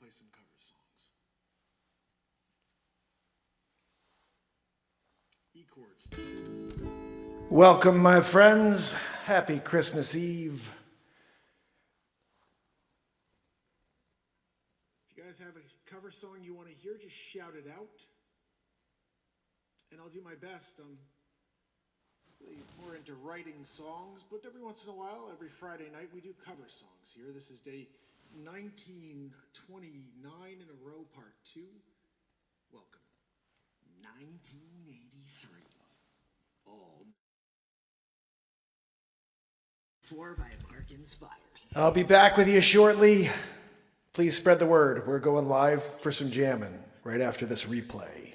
play some cover songs. E chords. Welcome, my friends. Happy Christmas Eve. If you guys have a cover song you want to hear, just shout it out. And I'll do my best. I'm really more into writing songs, but every once in a while, every Friday night, we do cover songs here. This is day 1929 in a row, part 2. Welcome. 1983. All 4 by MarkinsPires. I'll be back with you shortly. Please spread the word. We're going live for some jamming right after this replay.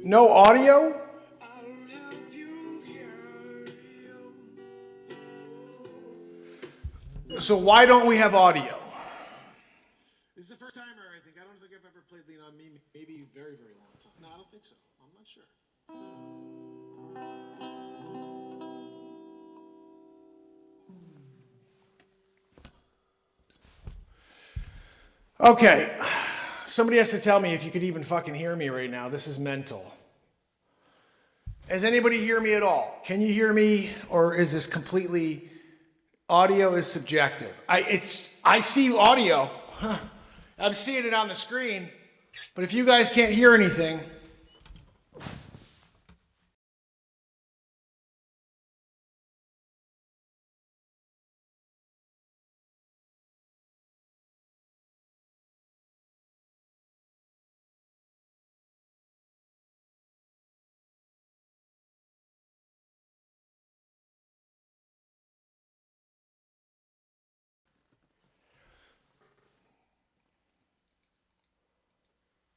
No audio? So why don't we have audio? This is the first timer, I think. I don't think I've ever played Lean on Me, maybe very, very long time. No, I don't think so. I'm not sure. Okay. Somebody has to tell me if you could even fucking hear me right now. This is mental. Does anybody hear me at all? Can you hear me, or is this completely... Audio is subjective. I see audio. I'm seeing it on the screen. But if you guys can't hear anything...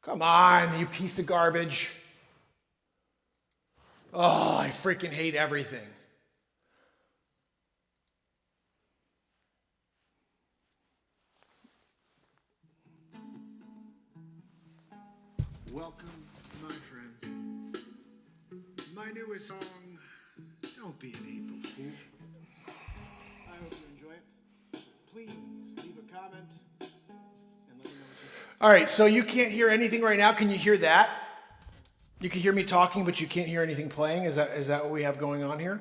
Come on, you piece of garbage. Oh, I freaking hate everything. Welcome, my friends. My newest song, Don't Be an April Fool. I hope you enjoy it. Please leave a comment and let me know what you think. All right, so you can't hear anything right now. Can you hear that? You can hear me talking, but you can't hear anything playing. Is that what we have going on here?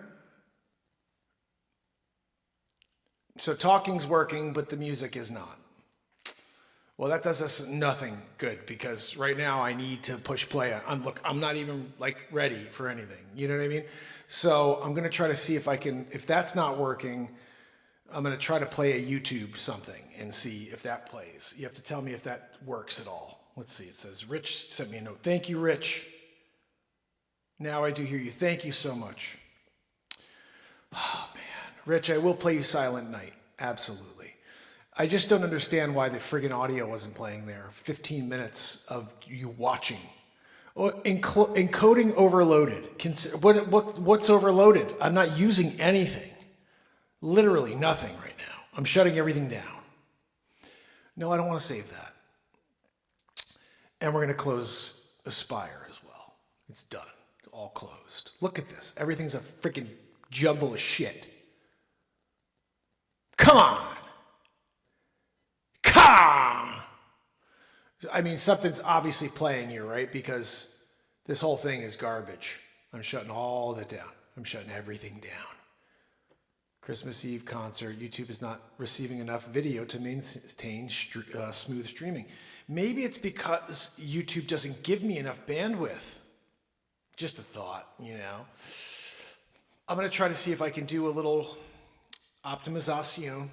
So talking's working, but the music is not. Well, that does us nothing good, because right now I need to push play. I'm not even like ready for anything. You know what I mean? So I'm gonna try to see if I can. If that's not working, I'm gonna try to play a YouTube something and see if that plays. You have to tell me if that works at all. Let's see. It says Rich sent me a note. Thank you, Rich. Now I do hear you. Thank you so much. Oh man, Rich, I will play you Silent Night. Absolutely. I just don't understand why the friggin' audio wasn't playing there. 15 minutes of you watching. Oh, encoding overloaded. What's overloaded? I'm not using anything. Literally nothing right now. I'm shutting everything down. No, I don't want to save that. And we're going to close Aspire as well. It's done. It's all closed. Look at this. Everything's a freaking jumble of shit. Come on. I mean, something's obviously playing here, right? Because this whole thing is garbage. I'm shutting all of it down. I'm shutting everything down. Christmas Eve concert. YouTube is not receiving enough video to maintain smooth streaming. Maybe it's because YouTube doesn't give me enough bandwidth. Just a thought, you know. I'm going to try to see if I can do a little optimization.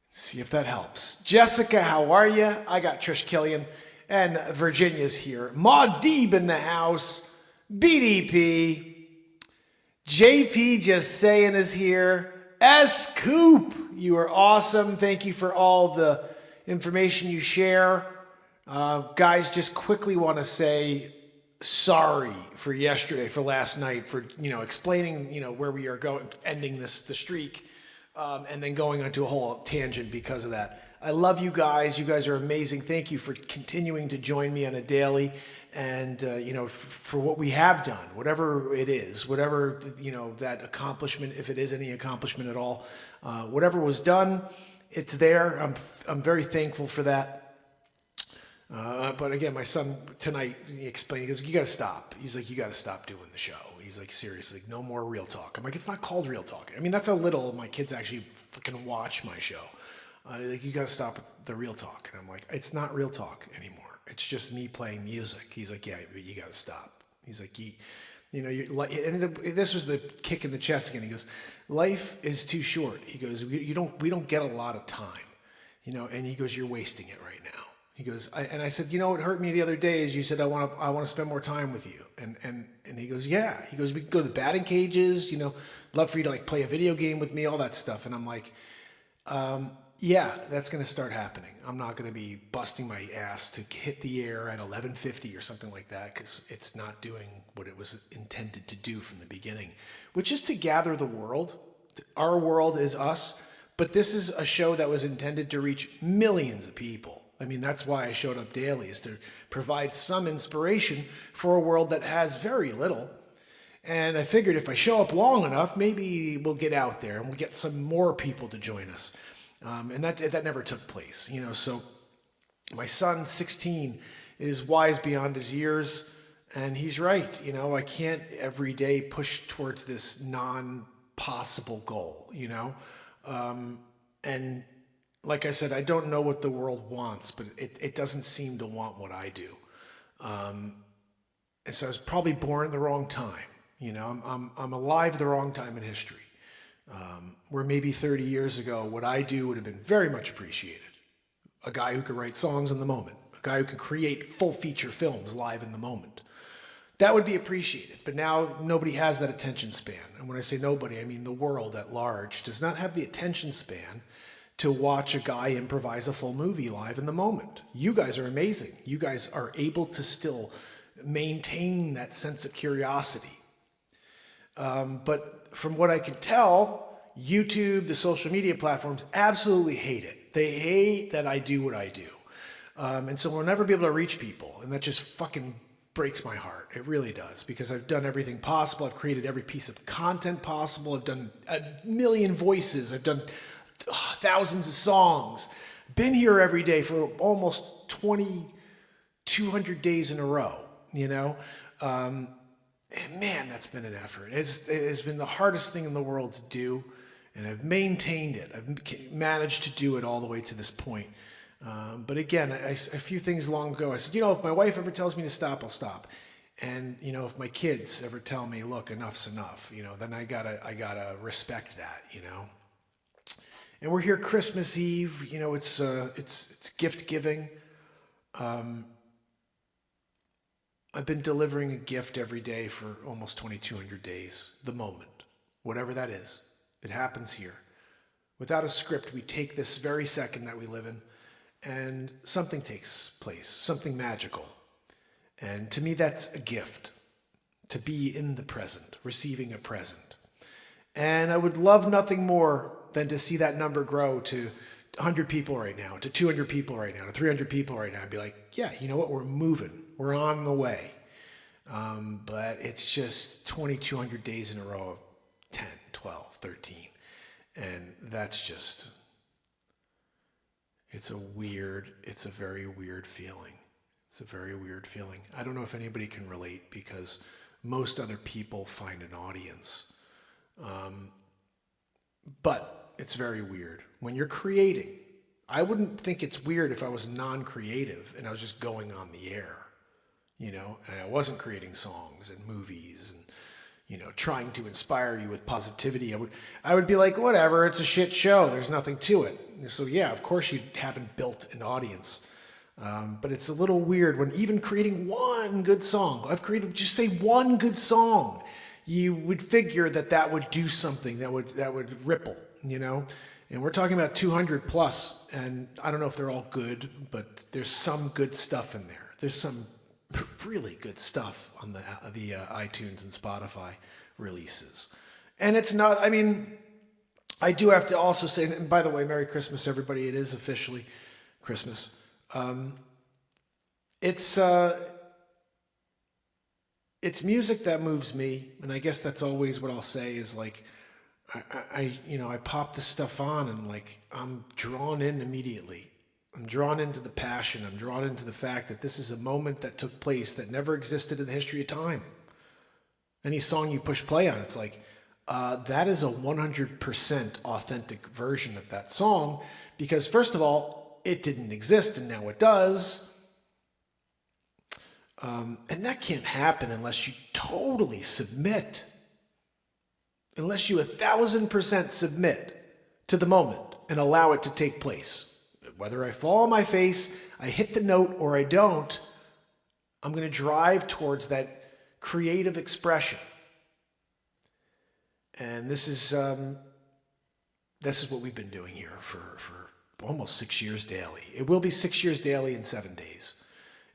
See if that helps. Jessica, how are you? I got Trish Killian, and Virginia's here. Maud Deeb in the house. BDP. JP Just Saying is here. S. Coop, you are awesome. Thank you for all the information you share. Guys, just quickly want to say sorry for yesterday, for last night, for explaining where we are going, ending the streak. And then going onto a whole tangent because of that. I love you guys. You guys are amazing. Thank you for continuing to join me on a daily, and for what we have done, whatever it is, whatever that accomplishment, if it is any accomplishment at all, whatever was done, it's there. I'm very thankful for that. But again, my son tonight, he explained, he goes, you got to stop. He's like, you got to stop doing the show. He's like, seriously, no more real talk. I'm like, it's not called real talk. I mean, that's how little my kids actually fucking watch my show. Like, you got to stop the real talk. And I'm like, it's not real talk anymore. It's just me playing music. He's like, yeah, but you got to stop. He's like, this was the kick in the chest again. He goes, life is too short. He goes, we don't get a lot of time, and he goes, you're wasting it right now. He goes, and I said, what hurt me the other day is you said, I want to spend more time with you. And he goes, yeah. He goes, we can go to the batting cages, love for you to like play a video game with me, all that stuff. And I'm like, Yeah, that's going to start happening. I'm not going to be busting my ass to hit the air at 11:50 or something like that, because it's not doing what it was intended to do from the beginning, which is to gather the world. Our world is us, but this is a show that was intended to reach millions of people. I mean, that's why I showed up daily, is to provide some inspiration for a world that has very little. And I figured if I show up long enough, maybe we'll get out there and we'll get some more people to join us. And that never took place, you know. So my son, 16, is wise beyond his years, and he's right. You know, I can't every day push towards this non-possible goal, you know. And like I said, I don't know what the world wants, but it doesn't seem to want what I do. And so I was probably born at the wrong time. You know, I'm alive at the wrong time in history. Where maybe 30 years ago, what I do would have been very much appreciated. A guy who can write songs in the moment, a guy who can create full feature films live in the moment. That would be appreciated. But now nobody has that attention span. And when I say nobody, I mean the world at large does not have the attention span to watch a guy improvise a full movie live in the moment. You guys are amazing. You guys are able to still maintain that sense of curiosity. But from what I can tell, YouTube, the social media platforms absolutely hate it. They hate that I do what I do. And so we'll never be able to reach people. And that just fucking breaks my heart. It really does, because I've done everything possible. I've created every piece of content possible. I've done a million voices. I've done thousands of songs. Been here every day for almost 200 days in a row, you know? And man, that's been an effort. It's been the hardest thing in the world to do, and I've maintained it. I've managed to do it all the way to this point. But again, a few things long ago, I said, you know, if my wife ever tells me to stop, I'll stop. And, you know, if my kids ever tell me, look, enough's enough, you know, then I gotta respect that, you know. And we're here Christmas Eve, you know, it's gift giving. I've been delivering a gift every day for almost 2,200 days, the moment, whatever that is. It happens here. Without a script, we take this very second that we live in, and something takes place, something magical. And to me, that's a gift, to be in the present, receiving a present. And I would love nothing more than to see that number grow to 100 people right now, to 200 people right now, to 300 people right now, and be like, yeah, you know what, we're moving. We're on the way. But it's just 2,200 days in a row of 10, 12, 13. And that's just, it's a very weird feeling. It's a very weird feeling. I don't know if anybody can relate, because most other people find an audience. But it's very weird. When you're creating, I wouldn't think it's weird if I was non-creative and I was just going on the air. You know, and I wasn't creating songs and movies and, you know, trying to inspire you with positivity. I would be like, whatever, it's a shit show. There's nothing to it. So yeah, of course you haven't built an audience. But it's a little weird when even creating one good song, just say one good song, you would figure that would do something, that would ripple, you know? And we're talking about 200 plus, and I don't know if they're all good, but there's some good stuff in there. There's some really good stuff on the iTunes and Spotify releases. And it's not, I mean, I do have to also say, and by the way, Merry Christmas, everybody. It is officially Christmas. It's music that moves me, and I guess that's always what I'll say is like, I pop this stuff on and like, I'm drawn in immediately. I'm drawn into the passion. I'm drawn into the fact that this is a moment that took place that never existed in the history of time. Any song you push play on, it's like, that is a 100% authentic version of that song, because first of all, it didn't exist and now it does. And that can't happen unless you totally submit. Unless you 1,000% submit to the moment and allow it to take place. Whether I fall on my face, I hit the note, or I don't, I'm going to drive towards that creative expression. And this is what we've been doing here for almost 6 years daily. It will be 6 years daily in 7 days.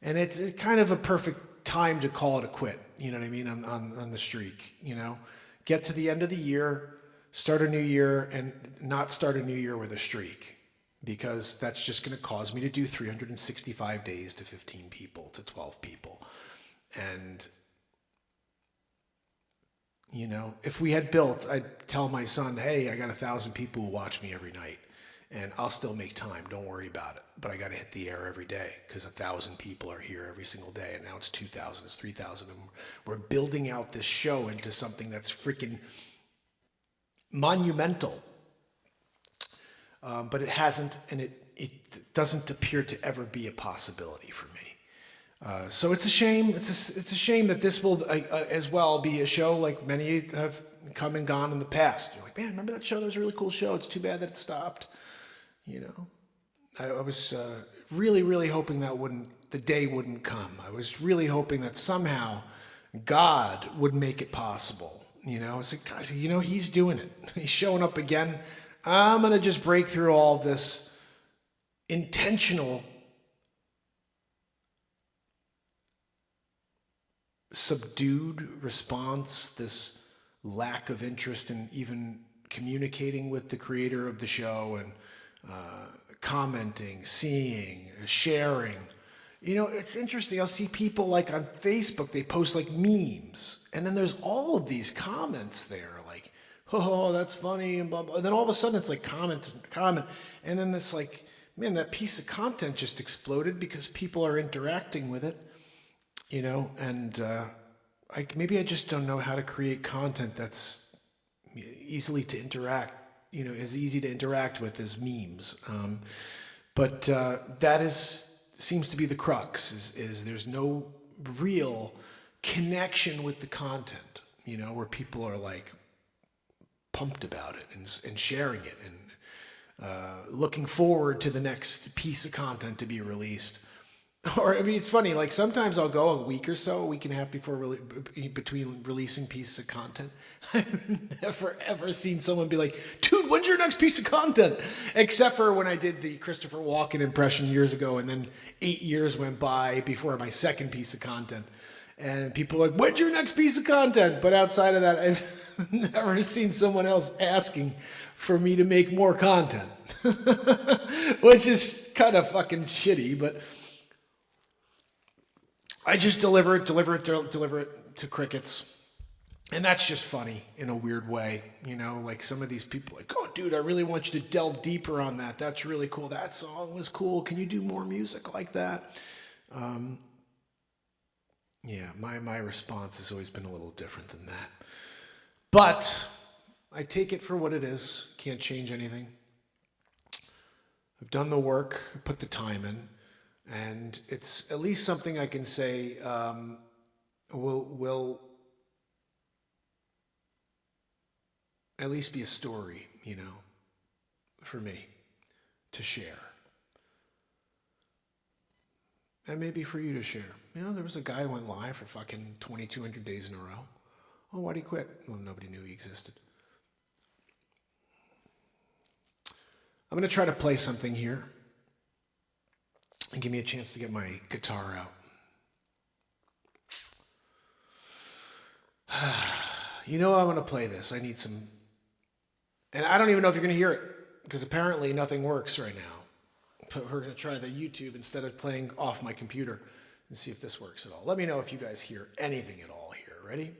And it's kind of a perfect time to call it a quit, you know what I mean, on the streak, you know. Get to the end of the year, start a new year, and not start a new year with a streak, because that's just going to cause me to do 365 days to 15 people, to 12 people. And, you know, if we had built, I'd tell my son, hey, I got 1,000 people who watch me every night, and I'll still make time. Don't worry about it. But I got to hit the air every day, because 1,000 people are here every single day. And now it's 2,000, it's 3,000. And we're building out this show into something that's freaking monumental. But it hasn't, and it doesn't appear to ever be a possibility for me. So it's a shame. It's a shame that this will as well be a show like many have come and gone in the past. You're like, man, remember that show? That was a really cool show. It's too bad that it stopped. You know, I was really, really hoping that the day wouldn't come. I was really hoping that somehow God would make it possible. You know, I said, guys, you know, he's doing it. He's showing up again. I'm going to just break through all this intentional subdued response, this lack of interest in even communicating with the creator of the show and commenting, seeing, sharing. You know, it's interesting. I'll see people like on Facebook, they post like memes, and then there's all of these comments there like, oh, that's funny, and blah, blah. And then all of a sudden it's like comment, and then it's like, man, that piece of content just exploded because people are interacting with it, you know, and maybe I just don't know how to create content that's easily to interact, you know, as easy to interact with as memes. But that seems to be the crux, is there's no real connection with the content, you know, where people are like pumped about it and sharing it and looking forward to the next piece of content to be released. Or, I mean, it's funny, like sometimes I'll go a week or so, a week and a half between releasing pieces of content. I've never, ever seen someone be like, dude, when's your next piece of content? Except for when I did the Christopher Walken impression years ago, and then 8 years went by before my second piece of content. And people were like, when's your next piece of content? But outside of that, I've never seen someone else asking for me to make more content. Which is kind of fucking shitty, but I just deliver it to crickets. And that's just funny in a weird way. You know, like some of these people like, oh, dude, I really want you to delve deeper on that. That's really cool. That song was cool. Can you do more music like that? Yeah, my response has always been a little different than that. But I take it for what it is. Can't change anything. I've done the work, put the time in. And it's at least something I can say will at least be a story, you know, for me to share. And maybe for you to share. You know, there was a guy who went live for fucking 2,200 days in a row. Oh, why'd he quit? Well, nobody knew he existed. I'm going to try to play something here. And give me a chance to get my guitar out. You know, I want to play this. I need some... And I don't even know if you're going to hear it, because apparently nothing works right now. But we're going to try the YouTube instead of playing off my computer and see if this works at all. Let me know if you guys hear anything at all here. Ready?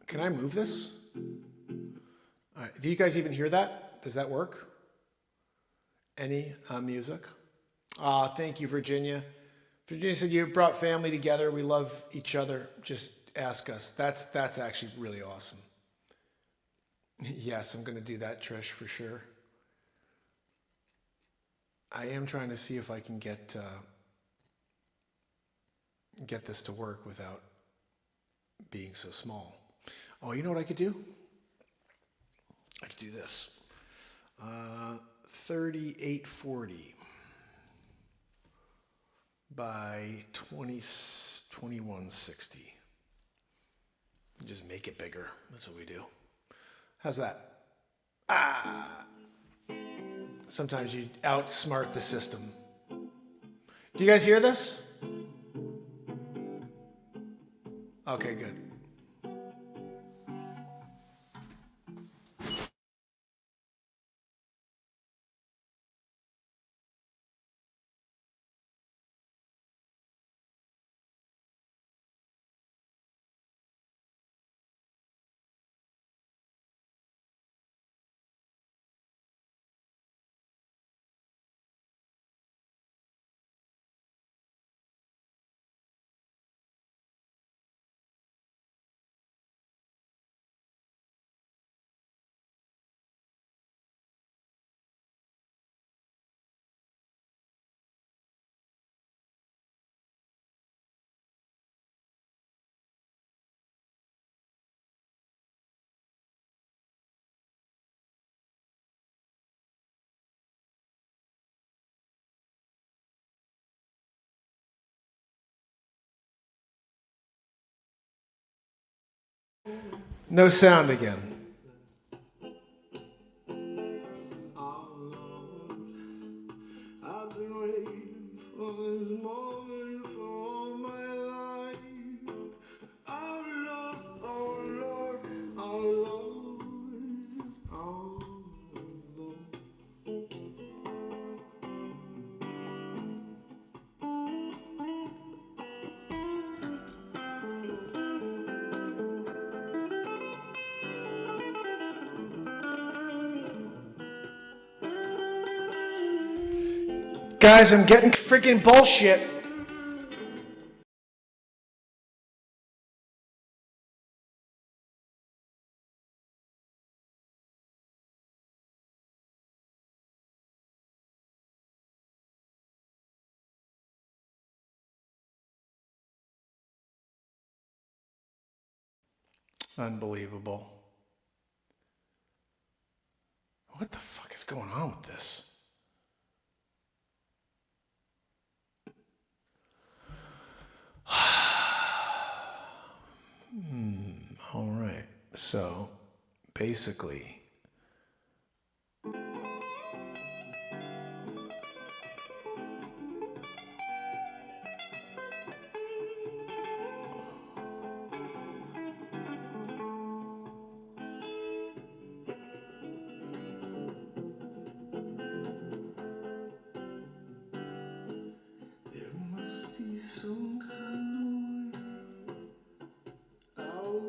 Can I move this? All right. Do you guys even hear that? Does that work? Any music? Thank you, Virginia. Virginia said, you brought family together. We love each other. Just ask us. That's actually really awesome. Yes, I'm going to do that, Trish, for sure. I am trying to see if I can get this to work without being so small. Oh, you know what I could do? I could do this. 3840 by 2160. Just make it bigger. That's what we do. How's that? Sometimes you outsmart the system. Do you guys hear this? Okay, good. No sound again. I've been waiting for this moment for all my life. Oh Lord, oh Lord, oh Lord, oh Lord. Guys, I'm getting freaking bullshit. Unbelievable. What the fuck is going on with this? All right. So basically, There must be some kind of way out of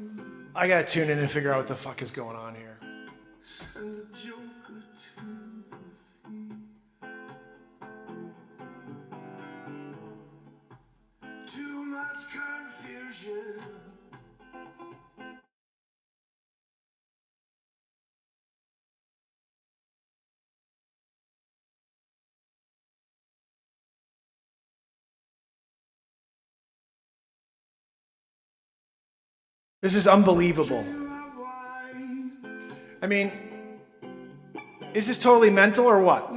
here. I gotta tune in and figure out what the fuck is going on here. And the Joker to the feet. Too much confusion. This is unbelievable. I mean, is this totally mental or what?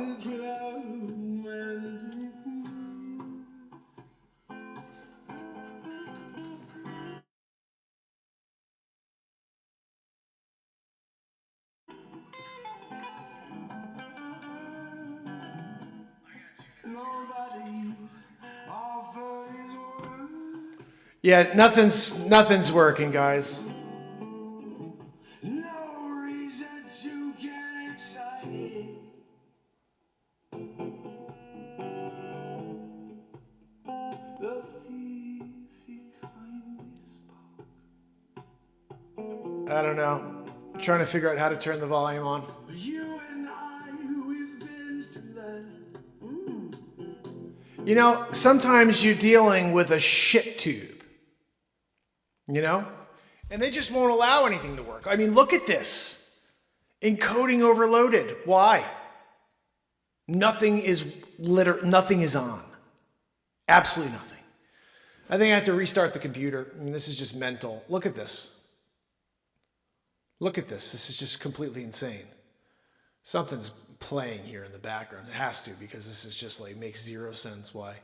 Yeah, nothing's working, guys. No reason to get excited. The thief, he kindly spoke. I don't know. I'm trying to figure out how to turn the volume on. You and I, we've been through that. You know, sometimes you're dealing with a shit tube. You know? And they just won't allow anything to work. I mean, look at this. Encoding overloaded. Why? Nothing is on. Absolutely nothing. I think I have to restart the computer. I mean, this is just mental. Look at this. Look at this. This is just completely insane. Something's playing here in the background. It has to, because this is just like makes zero sense why.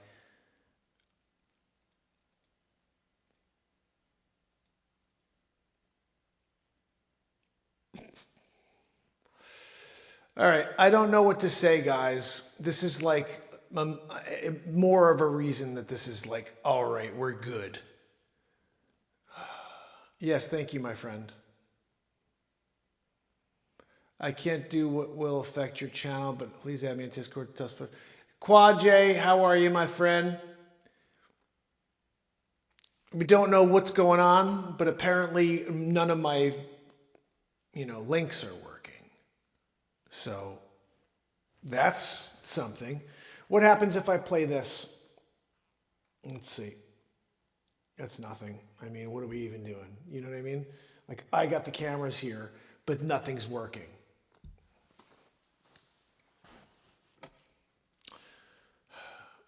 All right, I don't know what to say, guys. This is like more of a reason that this is like, all right, we're good. Yes, thank you, my friend. I can't do what will affect your channel, but please add me in Discord. Quad J, how are you, my friend? We don't know what's going on, but apparently none of my, links are working. So that's something. What happens if I play this? Let's see. That's nothing. I mean, what are we even doing? You know what I mean? Like, I got the cameras here, but nothing's working.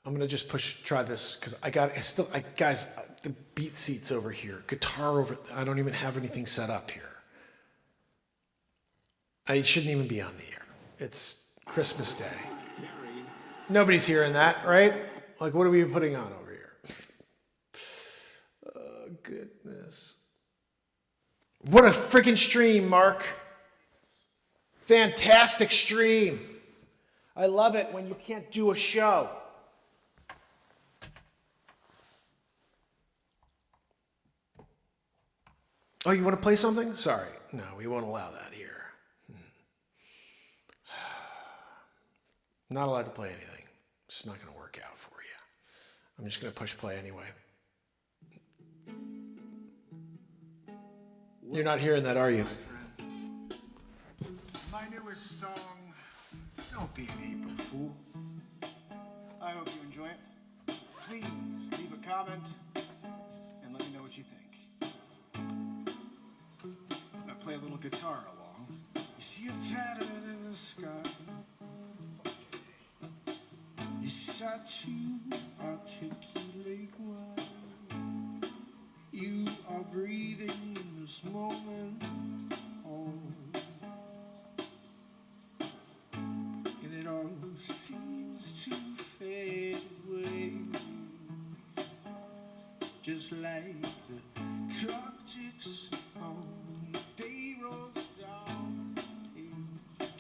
I'm gonna just try this because guys, the BeatSeat's over here, guitar over. I don't even have anything set up here. I shouldn't even be on the air. It's Christmas Day. Nobody's hearing that, right? Like, what are we putting on over here? Oh, goodness. What a freaking stream, Mark. Fantastic stream. I love it when you can't do a show. Oh, you want to play something? Sorry. No, we won't allow that here. Not allowed to play anything. It's not going to work out for you. I'm just going to push play anyway. You're not hearing that, are you? My newest song, Don't Be an April Fool. I hope you enjoy it. Please leave a comment and let me know what you think. I play a little guitar along. You see a pattern in the sky. You start to articulate why you are breathing in this moment. Oh. And it all seems to fade away, just like the clock ticks on, the day rolls down. Hey,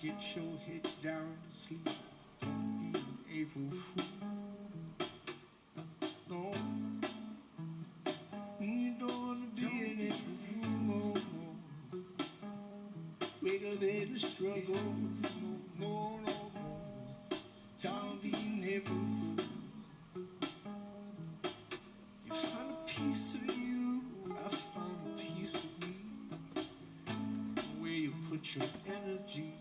get your head down to sleep. Don't be an April fool. No, you don't wanna be an April fool no more. Wake up in the struggle. No, no, no. Don't be an April fool. You find a piece of you, I find a piece of me. Where you put your energy.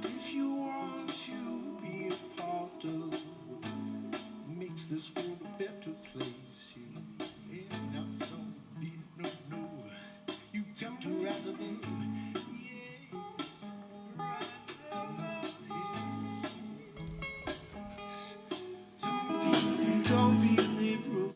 If you want to be a part of what makes this world a better place, yeah, now don't be no, you don't rise above, yes, rise above, yes. Don't be an April.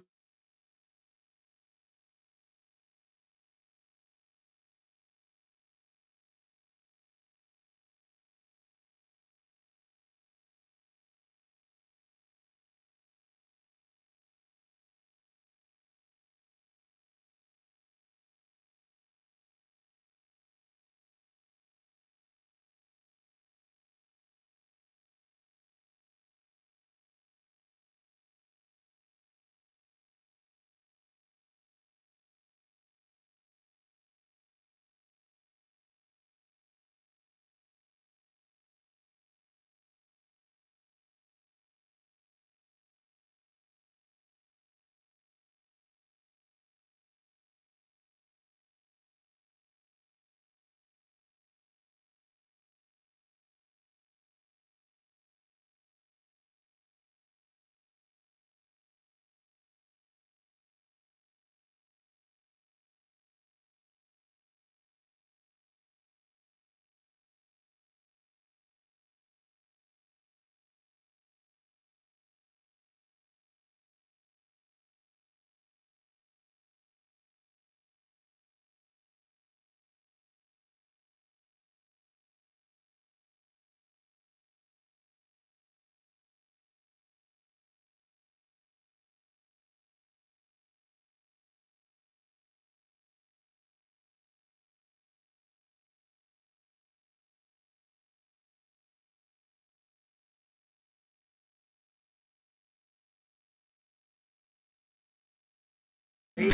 Shut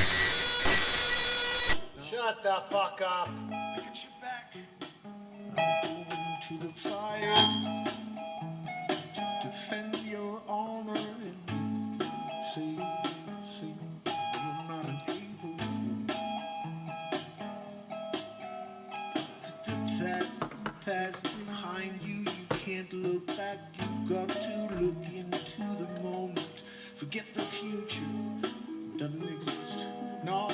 the fuck up. Get your back. I'm going to the fire to defend your honor and say you're not an April fool. The past behind you, you can't look back. You've got to look into the moment. Forget the future, doesn't exist. No,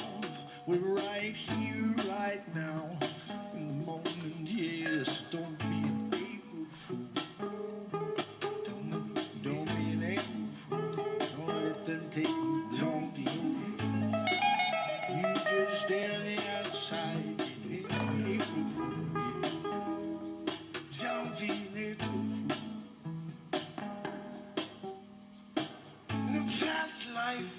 we're right here, right now, in the moment. Yes, don't be an April fool. Don't be an April fool. Don't let them take you. Don't be an April. You just standing outside, an April fool. Don't be an April fool. In a past life,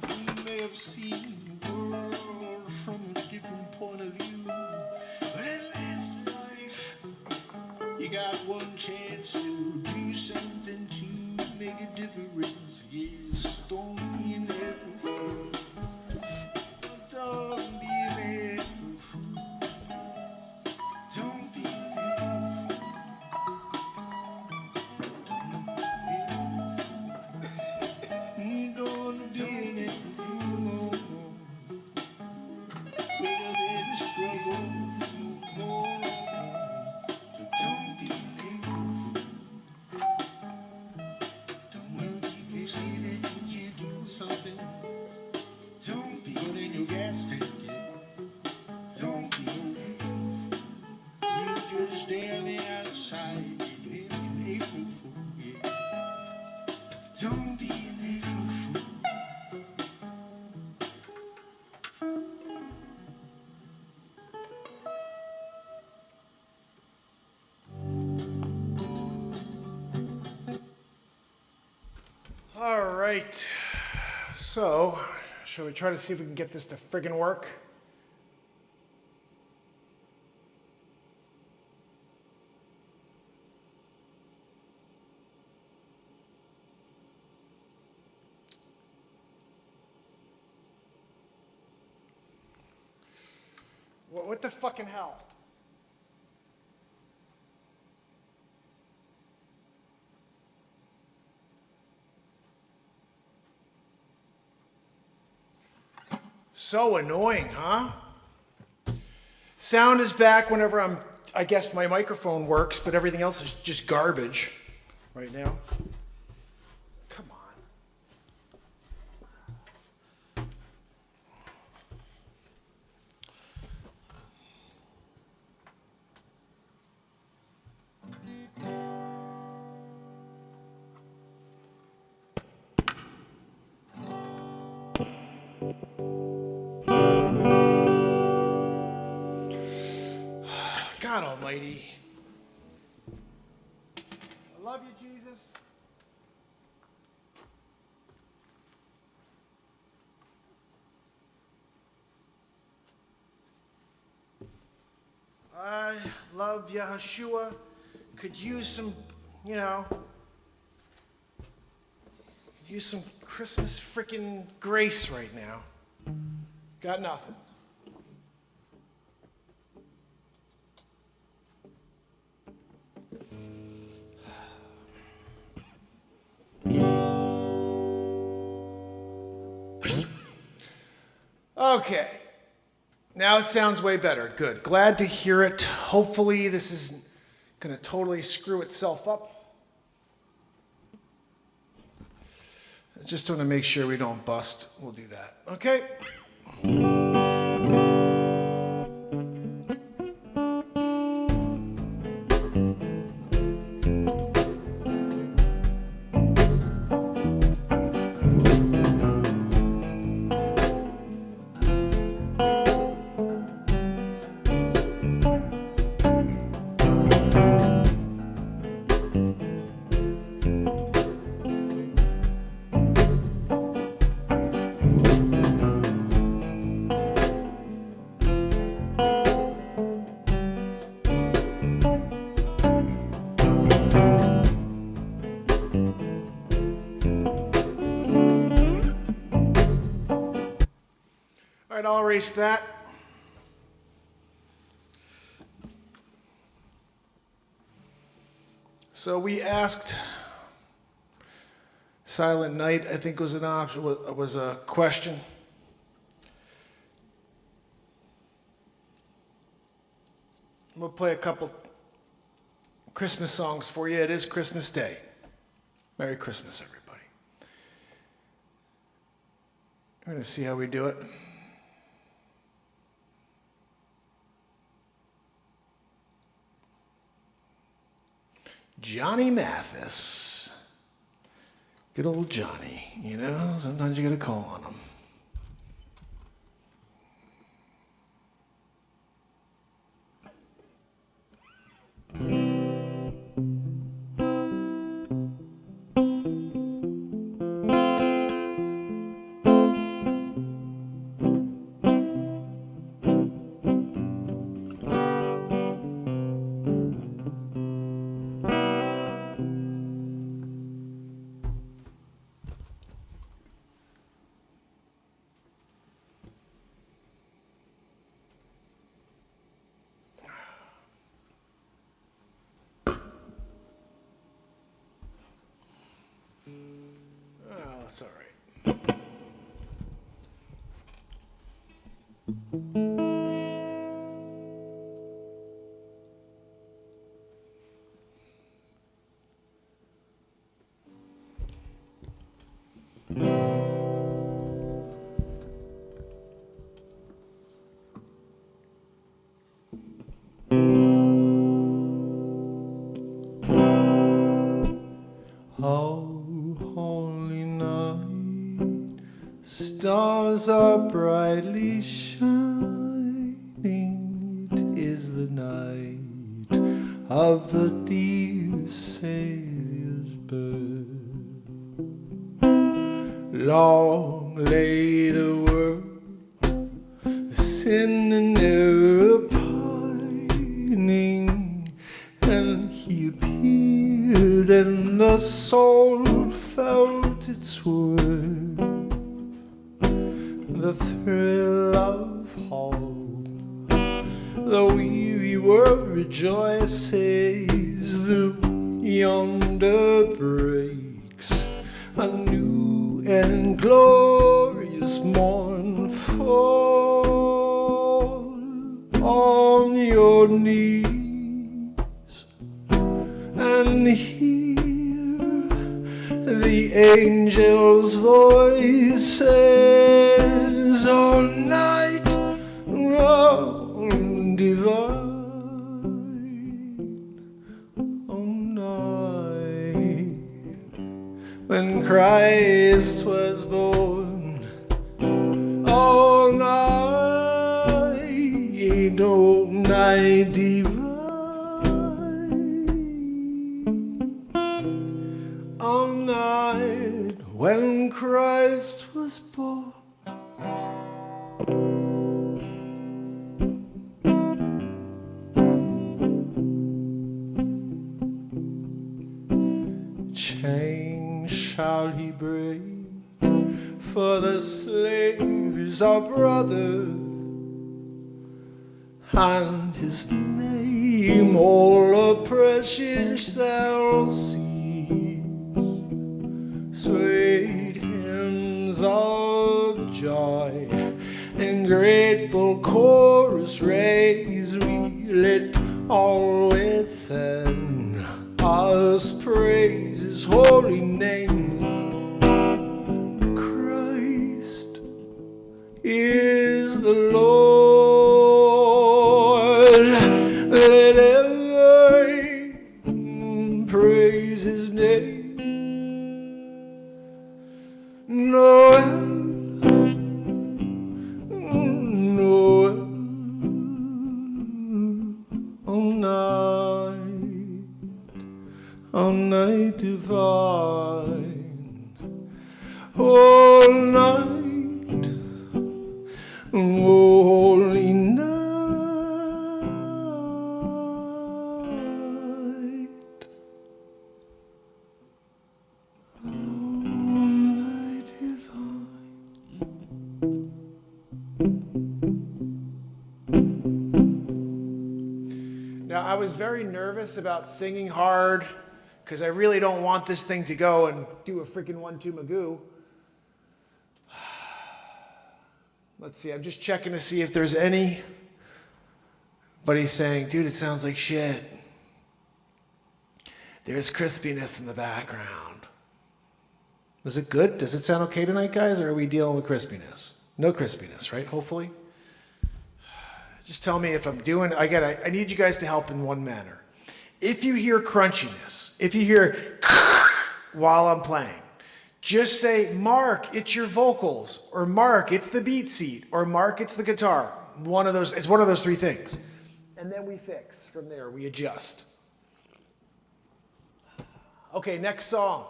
you may have seen the world from a different point of view. But in this life, you got one chance to do something to make a difference. Yes, don't be an April fool. Don't be an April fool. Don't be an April fool. Don't be an April fool no more. We're in struggle no more. So don't be an April fool. Don't when people say that you do something, don't be put in your gas tank. Yeah. Don't be an April fool. You just standing outside, you're an April fool. Yeah. Don't be an April fool. All right. So, shall we try to see if we can get this to friggin' work? What the fucking hell? So annoying, huh? Sound is back whenever I guess my microphone works, but everything else is just garbage right now. Come on. God almighty. I love you, Jesus. I love Yahushua. Could use some, use some Christmas frickin' grace right now. Got nothing. Okay. Now it sounds way better. Good. Glad to hear it. Hopefully this isn't going to totally screw itself up. I just want to make sure we don't bust. We'll do that. Okay. right, I'll erase that. So we asked Silent Night, I think was an option, was a question. We'll play a couple Christmas songs for you. It is Christmas Day. Merry Christmas, everybody. We're going to see how we do it. Johnny Mathis. Good old Johnny, you know, sometimes you got to call on him. That's all right. Oh, holy night, stars are brightly shining. It is the night of the dear Saviour's birth. Long lay the world, sin and error pining, and he appeared, and the soul felt its worth. The thrill of hope, the weary world rejoices, the yonder breaks a new and glorious morn. Fall on your knees and hear the angel's voices. All night long divine, all night when Christ was born. All night, all night divine, all night when Christ was born. Chains shall he break, for the slave is our brother, and his name all oppression shall cease. Sweet hymns of joy and grateful chorus raise we, let all within us praise his holy name. Christ is the Lord. Let everyone praise his name. Noel, Noel, all night divine, all night, holy night, all night divine. I was very nervous about singing hard because I really don't want this thing to go and do a freaking 1-2 Magoo. Let's see, I'm just checking to see if there's anybody saying, dude, it sounds like shit. There's crispiness in the background. Was it good? Does it sound okay tonight, guys, or are we dealing with crispiness? No crispiness, right? Hopefully. Just tell me if I'm doing, I need you guys to help in one manner. If you hear crunchiness, if you hear while I'm playing, just say, Mark, it's your vocals, or Mark, it's the beat seat, or Mark, it's the guitar. It's one of those three things. And then we fix from there, we adjust. Okay, next song.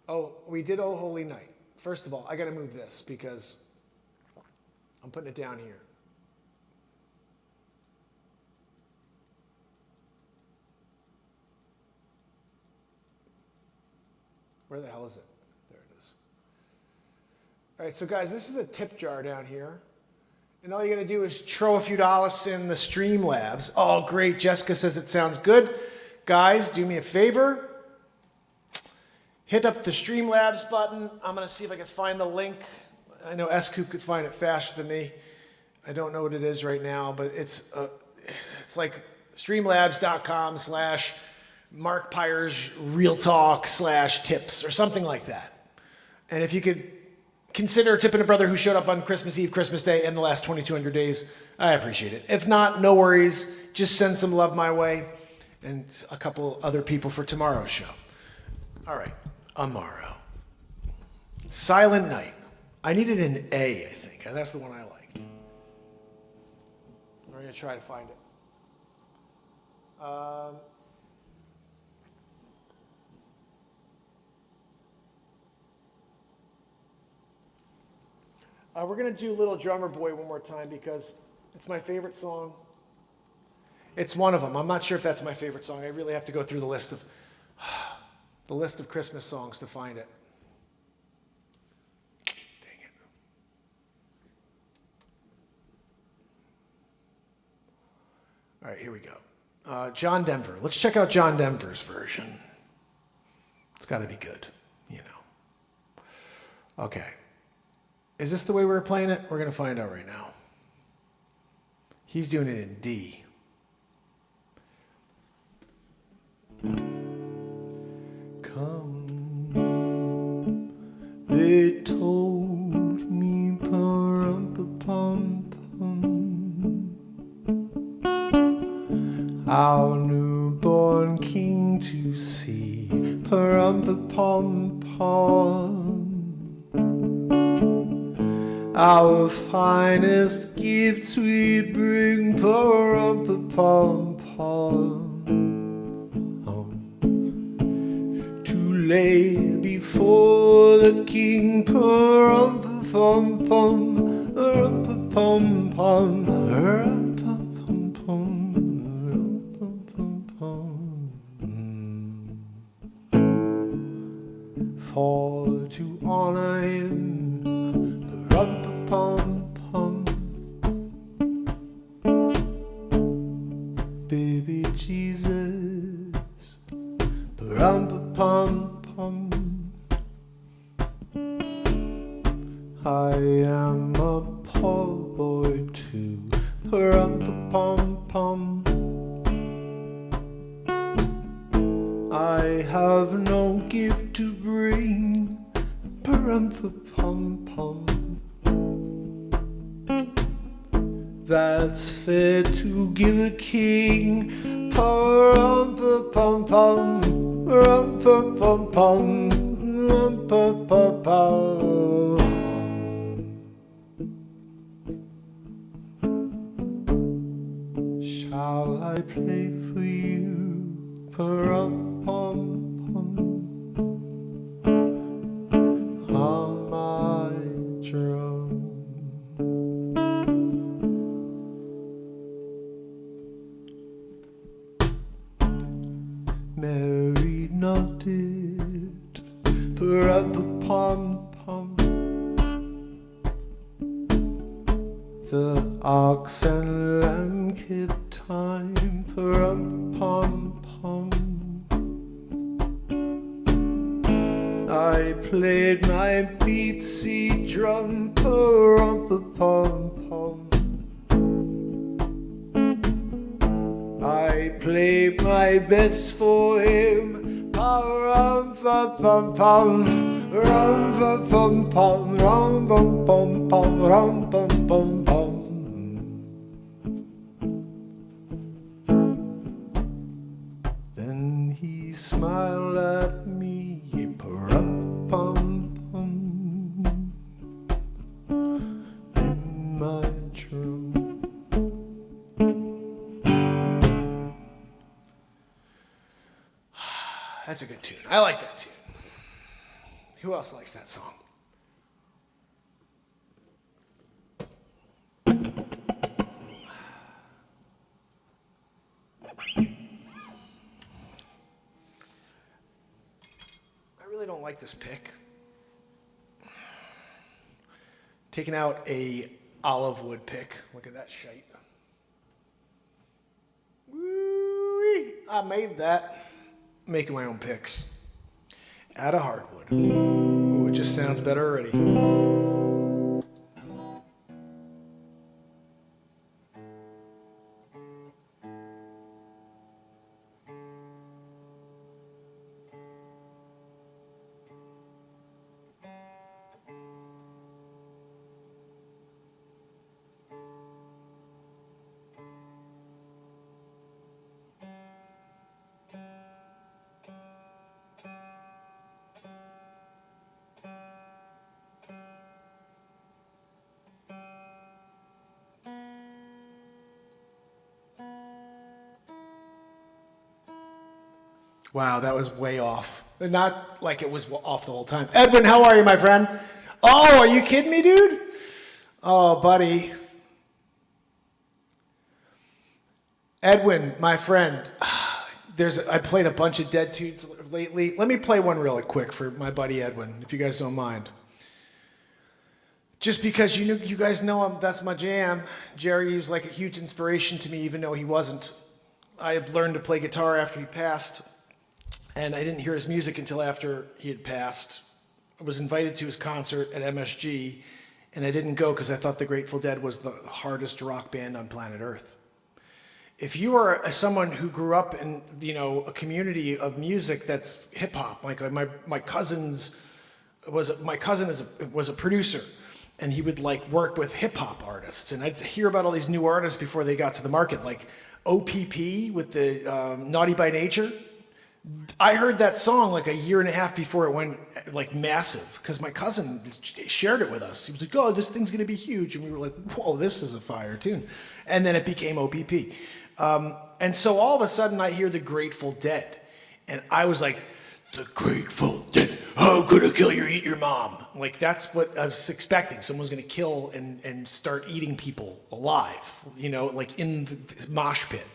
Oh, we did Oh Holy Night. First of all, I gotta move this because I'm putting it down here. Where the hell is it? There it is. All right, so guys, this is a tip jar down here. And all you gotta do is throw a few dollars in the Streamlabs. Oh, great, Jessica says it sounds good. Guys, do me a favor. Hit up the Streamlabs button. I'm gonna see if I can find the link. I know S-Coop could find it faster than me. I don't know what it is right now, but it's like streamlabs.com/MarkPires Real Talk /tips or something like that. And if you could consider tipping a brother who showed up on Christmas Eve, Christmas Day, and the last 2,200 days, I appreciate it. If not, no worries. Just send some love my way and a couple other people for tomorrow's show. All right, Amaro. Silent Night. I needed an A, I think. That's the one I like. We're going to try to find it. We're going to do Little Drummer Boy one more time because it's my favorite song. It's one of them. I'm not sure if that's my favorite song. I really have to go through the list of Christmas songs to find it. Dang it. All right, here we go. John Denver. Let's check out John Denver's version. It's got to be good, you know. Okay. Is this the way we're playing it? We're going to find out right now. He's doing it in D. Come, they told me, our newborn king to see, our finest gifts we bring, to lay before the king, for to honor him. Baby Jesus, I am a poor boy too, I have no gift to bring, that's fair to give a king, Shall I play for you, on my drum? Mary nodded, the ox and lamb kept time. time, pa-rum-pum-pum. I played my BeatSeat drum, pa-rum-pa-pum-pum. I play my best for him, pa-rum-pa-pum-pum, rum-pa-pum-pum, rum-pum-pum-pum, rum-pum-pum-pum. Then he smiled at me, pa-rum-pum-pum, in my drum. That's a good tune. I like that tune. Who else likes that song? I really don't like this pick. Taking out a olive wood pick. Look at that shite. Woo-wee. I made that. Making my own picks out of hardwood. Ooh, it just sounds better already. Wow, that was way off. Not like it was off the whole time. Edwin, how are you, my friend? Oh, are you kidding me, dude? Oh, buddy. Edwin, my friend, I played a bunch of dead tunes lately. Let me play one really quick for my buddy Edwin, if you guys don't mind. Just because you guys know him, that's my jam. Jerry was like a huge inspiration to me, even though he wasn't. I had learned to play guitar after he passed. And I didn't hear his music until after he had passed. I was invited to his concert at MSG, and I didn't go because I thought the Grateful Dead was the hardest rock band on planet Earth. If you are someone who grew up in a community of music that's hip hop, like my cousin was a producer, and he would like work with hip hop artists, and I'd hear about all these new artists before they got to the market, like OPP with the Naughty by Nature. I heard that song like a year and a half before it went like massive because my cousin shared it with us. He was like, "Oh, this thing's gonna be huge," and we were like, "Whoa, this is a fire tune!" And then it became OPP. And so all of a sudden, I hear the Grateful Dead, and I was like, "The Grateful Dead, I'm gonna kill you, eat your mom." Like that's what I was expecting. Someone's gonna kill and start eating people alive, like in the mosh pit.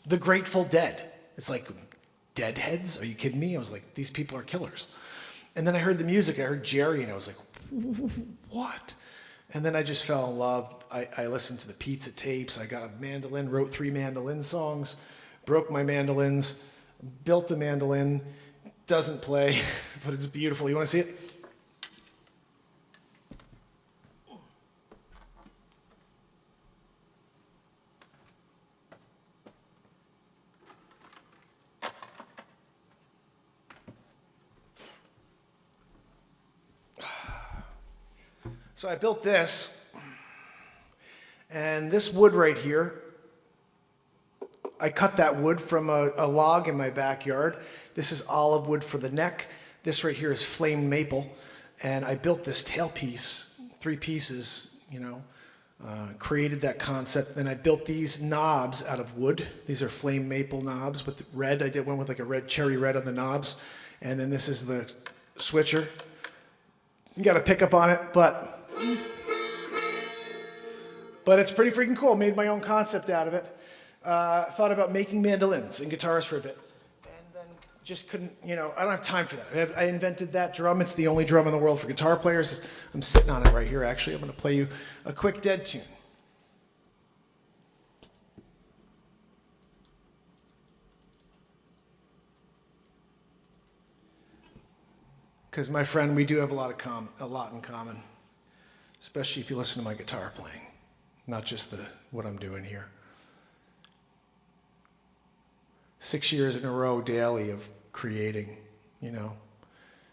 The Grateful Dead. It's like. Deadheads? Are you kidding me? I was like, these people are killers. And then I heard the music, I heard Jerry, and I was like, what? And then I just fell in love. I listened to the pizza tapes. I got a mandolin, wrote 3 mandolin songs, broke my mandolins, built a mandolin, doesn't play, but it's beautiful. You want to see it? So I built this, and this wood right here, I cut that wood from a log in my backyard. This is olive wood for the neck. This right here is flame maple, and I built this tailpiece, 3 pieces, created that concept. Then I built these knobs out of wood. These are flame maple knobs with red. I did one with like a red cherry red on the knobs, and then this is the switcher. You got to pick up on it, but it's pretty freaking cool. Made my own concept out of it. Thought about making mandolins and guitars for a bit, and then just couldn't. I don't have time for that. I invented that drum. It's the only drum in the world for guitar players. I'm sitting on it right here. Actually, I'm going to play you a quick Dead tune. because my friend, we do have a lot in common, especially if you listen to my guitar playing, not just what I'm doing here. 6 years in a row daily of creating,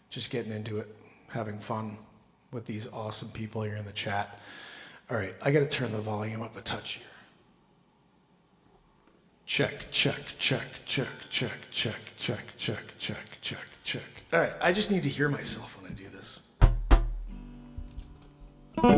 just getting into it, having fun with these awesome people here in the chat. All right, I got to turn the volume up a touch here. Check, check, check, check, check, check, check, check, check, check, check. All right, I just need to hear myself when I do this. B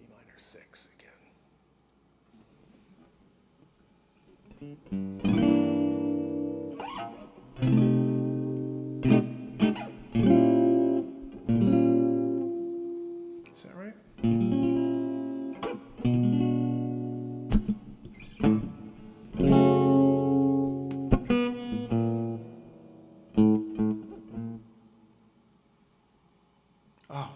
minor 6 again. Is that right? Oh.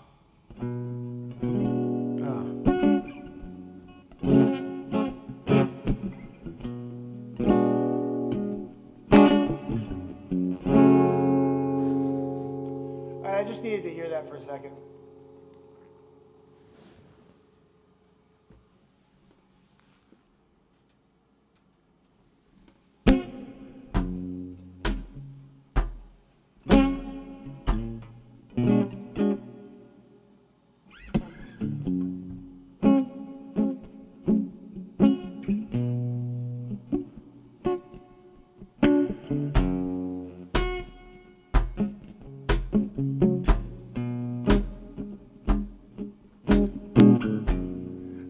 I just needed to hear that for a second.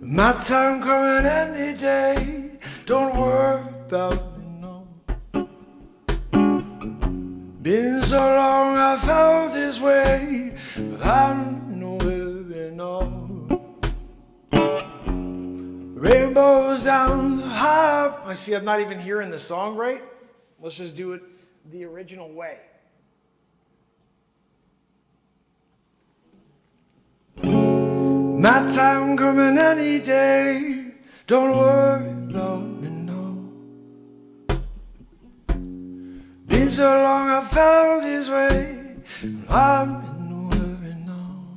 My time coming any day, don't worry about me, no. Been so long I felt this way, but I'm nowhere now. Rainbows down the high. I see I'm not even hearing the song right. Let's just do it the original way. My time coming any day, don't worry about me, no. Been so long I felt this way, I'm in no hurry now.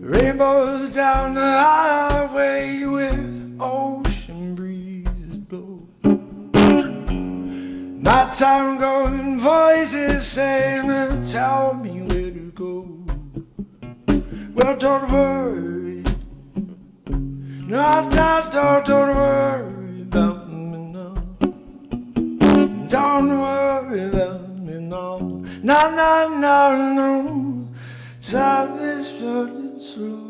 Rainbows down the highway with ocean breezes blow. My time going voices saying, tell me where to go. Well, don't worry, no, don't worry about me, no. Don't worry about me, no. No. Time is running slow.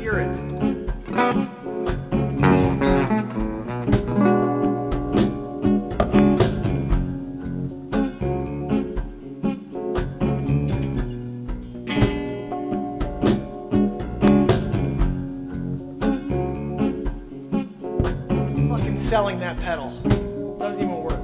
hear it. Fucking selling that pedal. Doesn't even work.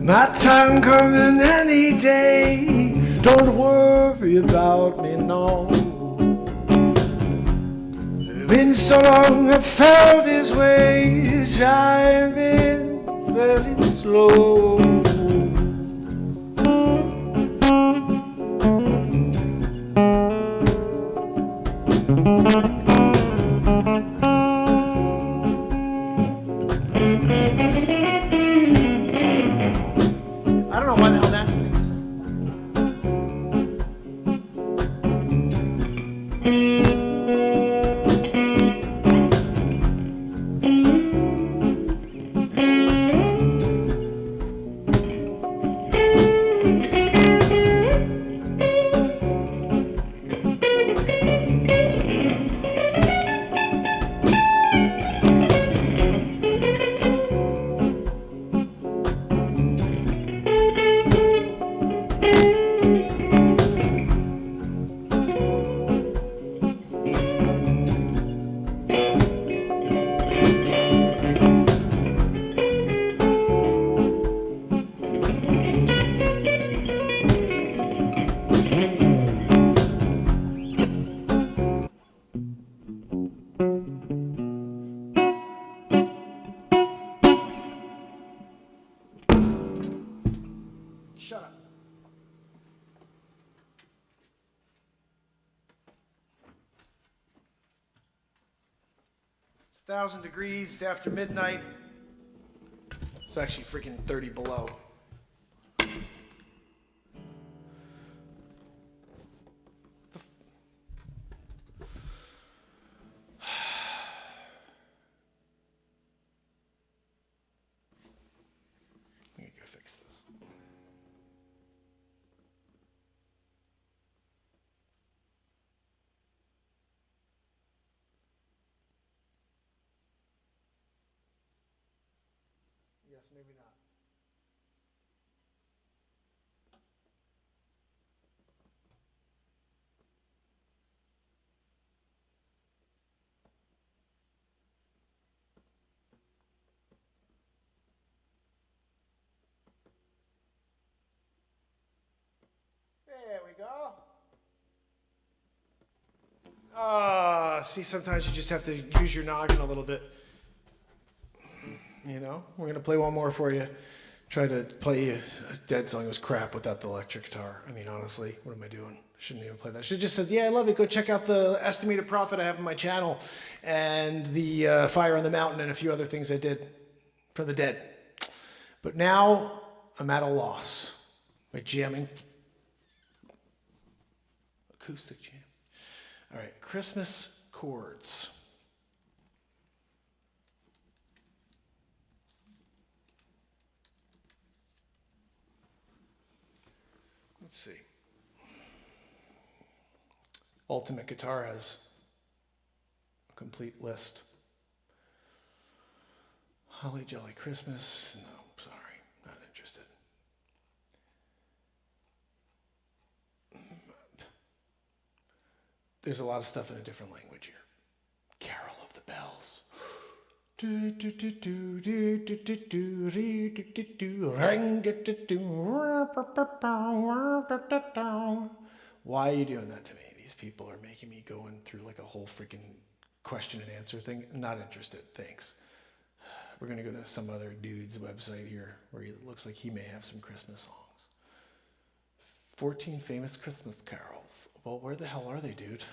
My time coming any day. Don't worry about me, no. Been so long I felt this way. I've been very slow. I don't know why the hell that stinks. Shut up. It's 1,000 degrees. It's after midnight. It's actually freaking 30 below. I need to go fix this. Yes, maybe not. There we go. See, sometimes you just have to use your noggin a little bit. You know, we're gonna play one more for you. Try to play a dead song. It was crap without the electric guitar. I mean, honestly, what am I doing? I shouldn't even play that. I should have just said, yeah, I love it. Go check out the estimated profit I have on my channel and the Fire on the Mountain and a few other things I did for the dead. But now I'm at a loss by jamming. Acoustic jam. All right, Christmas chords. Let's see. Ultimate Guitar has a complete list. Holly Jolly Christmas. No, sorry, not interested. There's a lot of stuff in a different language here. Carol of the Bells. Why are you doing that to me? These people are making me go in through like a whole freaking question and answer thing. Not interested, thanks. We're gonna go to some other dude's website here where it looks like he may have some Christmas songs. 14 famous Christmas carols. Well, where the hell are they, dude?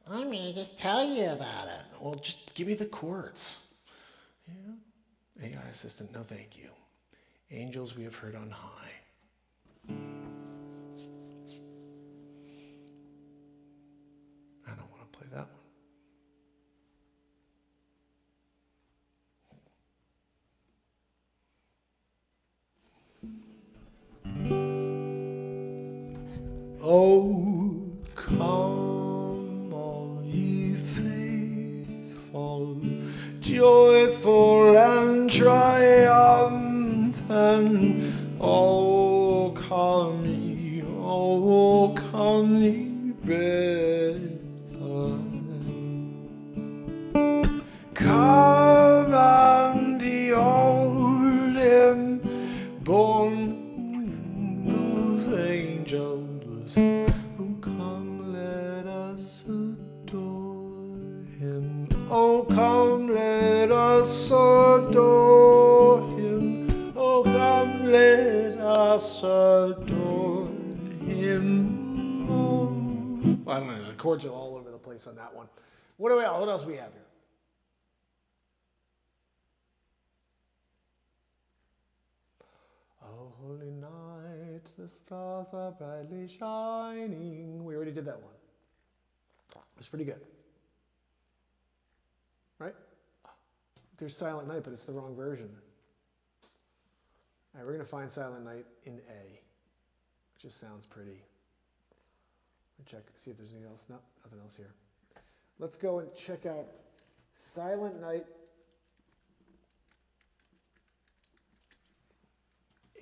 I'm gonna just tell you about it. Well, just give me the chords. Yeah. AI assistant, no thank you. Angels we have heard on high. I don't want to play that one. Oh, come all ye faithful, joyful and triumphant. Oh, come ye, brethren. Come and behold him, born of angels. Oh, come, let us adore him. Oh, come, let us adore him. Oh, come, let us adore him. Oh. I don't know, the chords are all over the place on that one. What else we have here? Oh, holy night, the stars are brightly shining. We already did that one. It's pretty good. Right? There's Silent Night, but it's the wrong version. All right, we're going to find Silent Night in A. It just sounds pretty. Check, see if there's anything else. No, nothing else here. Let's go and check out Silent Night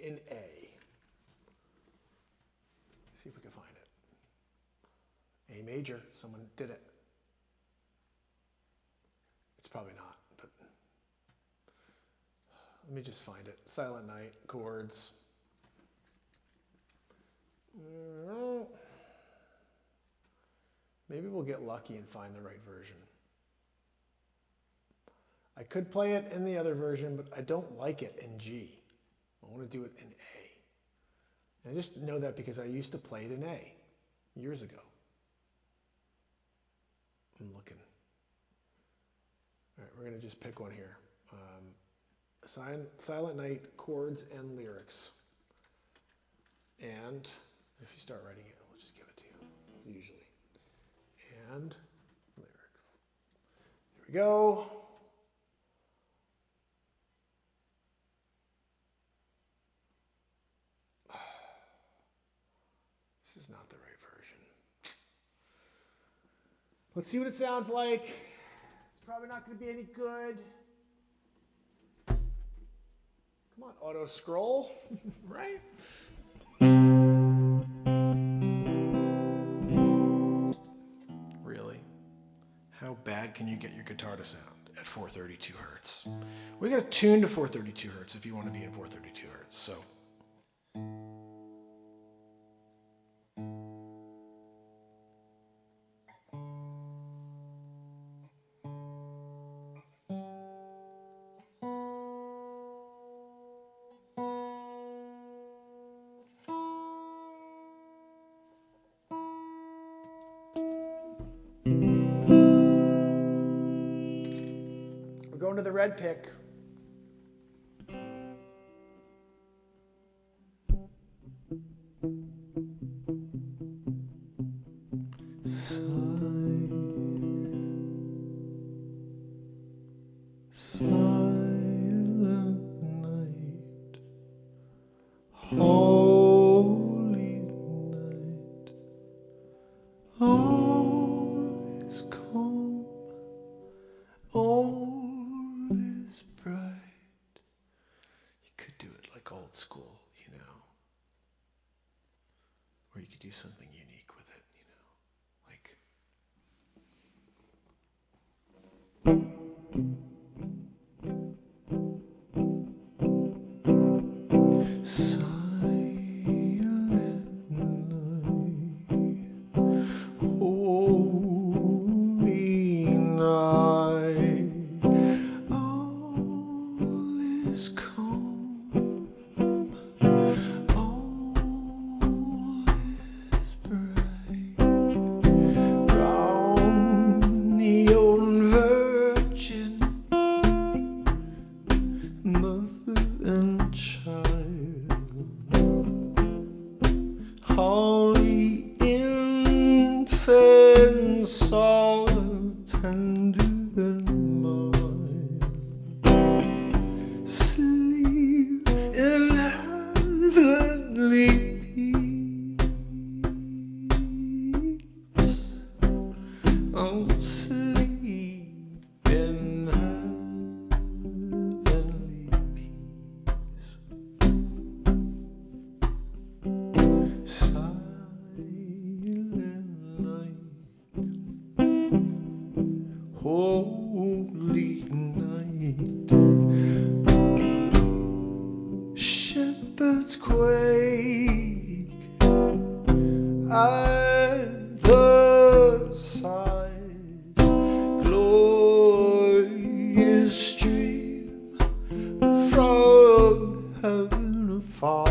in A. See if we can find it. A major, someone did it. It's probably not, but let me just find it. Silent Night, chords. Maybe we'll get lucky and find the right version. I could play it in the other version, but I don't like it in G. I want to do it in A. And I just know that because I used to play it in A years ago. I'm looking. All right, we're going to just pick one here. Silent Night, chords and lyrics. And if you start writing it, we'll just give it to you, usually. And lyrics. Here we go. This is not the right version. Let's see what it sounds like. It's probably not going to be any good. Come on, auto scroll, right? Really? How bad can you get your guitar to sound at 432 hertz? We got to tune to 432 hertz if you want to be in 432 hertz. So. We're going to the red pick. All is calm, all is bright. You could do it like old school, you know. Or you could do something unique with it, you know. Like holy night, all is calm, all is bright. Round the old Virgin, mother and child, holy infants all tender and mild, sleep in heavenly peace. Oh, sleep in heavenly peace. Silent night, holy night. Shepherds quake at the sight. Glorious stream from heaven afar.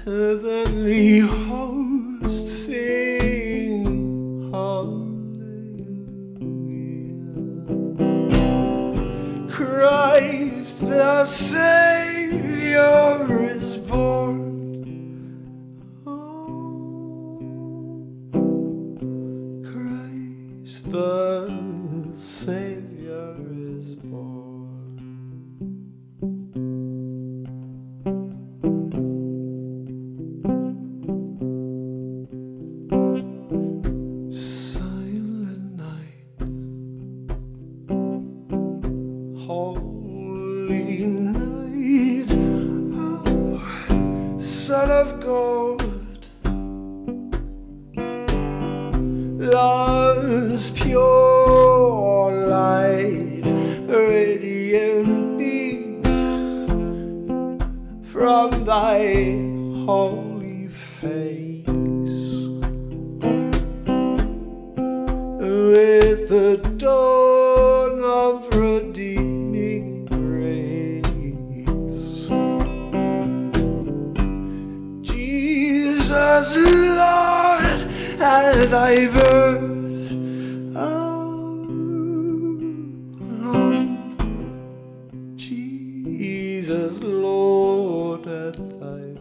Heavenly hosts sing hallelujah. Christ the Savior is born. Oh, Christ the Savior is born. Silent night, holy night, oh, Son of God, love's pure light, radiant beams from thy holy face. With the dawn of redeeming grace, Jesus, Lord, at thy birth, oh, Jesus, Lord, at thy birth.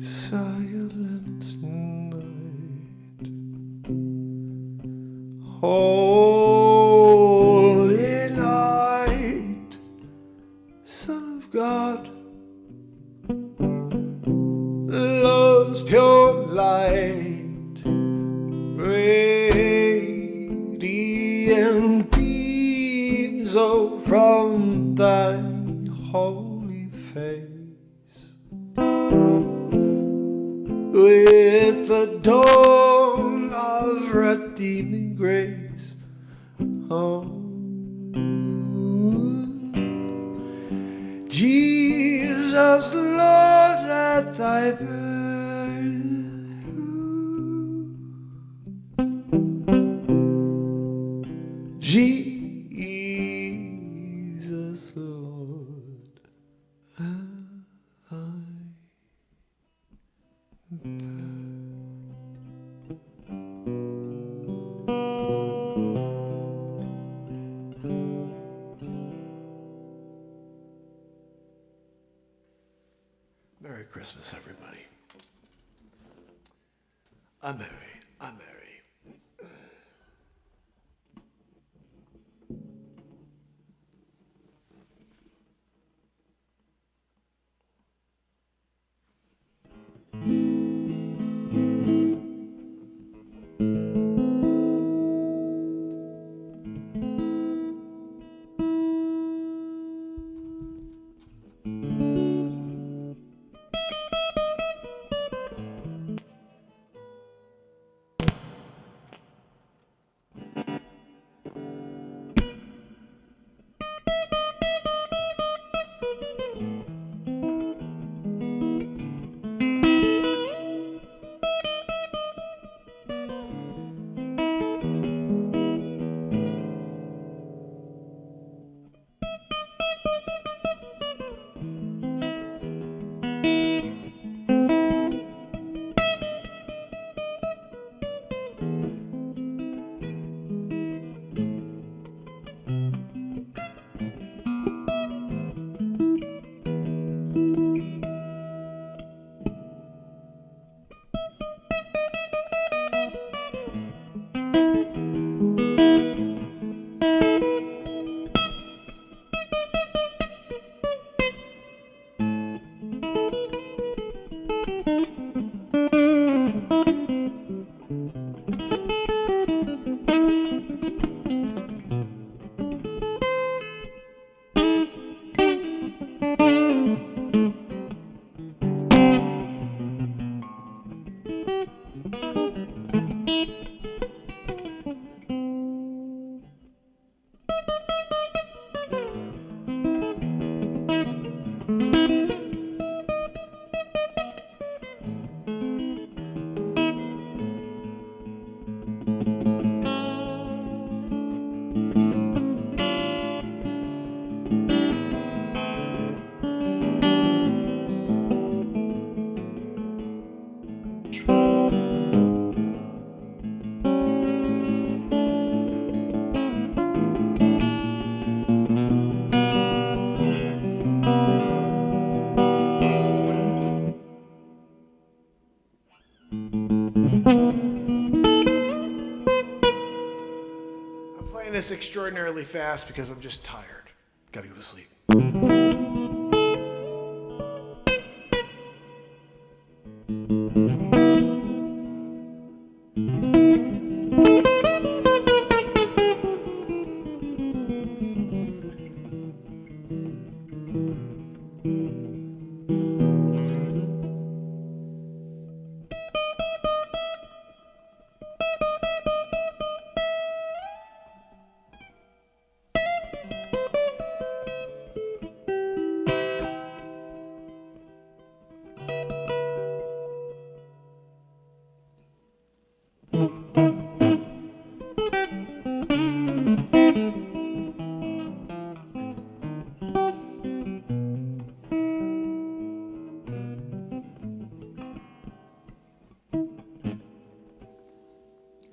Silent night, holy night, Son of God, love's pure light, radiant beams from thy holy face. With the dawn of of redeeming grace. Oh, Jesus, Lord, at thy birth. Jesus, Lord, at thy Merry Christmas, everybody. I'm merry. I'm merry. This extraordinarily fast because I'm just tired. Gotta go to sleep.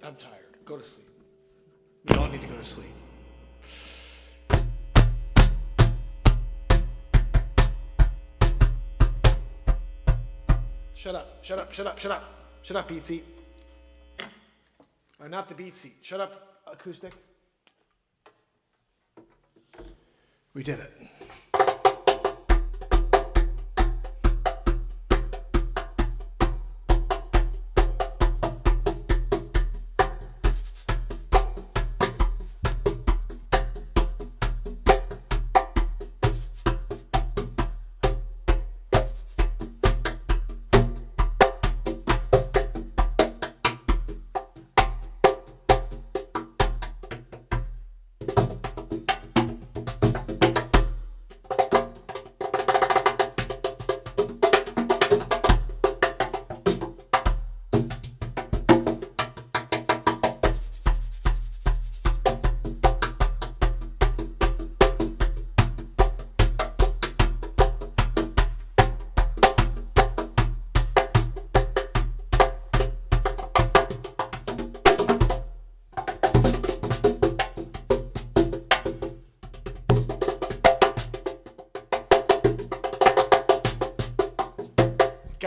I'm tired. Go to sleep. We all need to go to sleep. Shut up. Shut up. Shut up. Shut up. Shut up, BeatSeat. Or not the BeatSeat. Shut up, acoustic. We did it.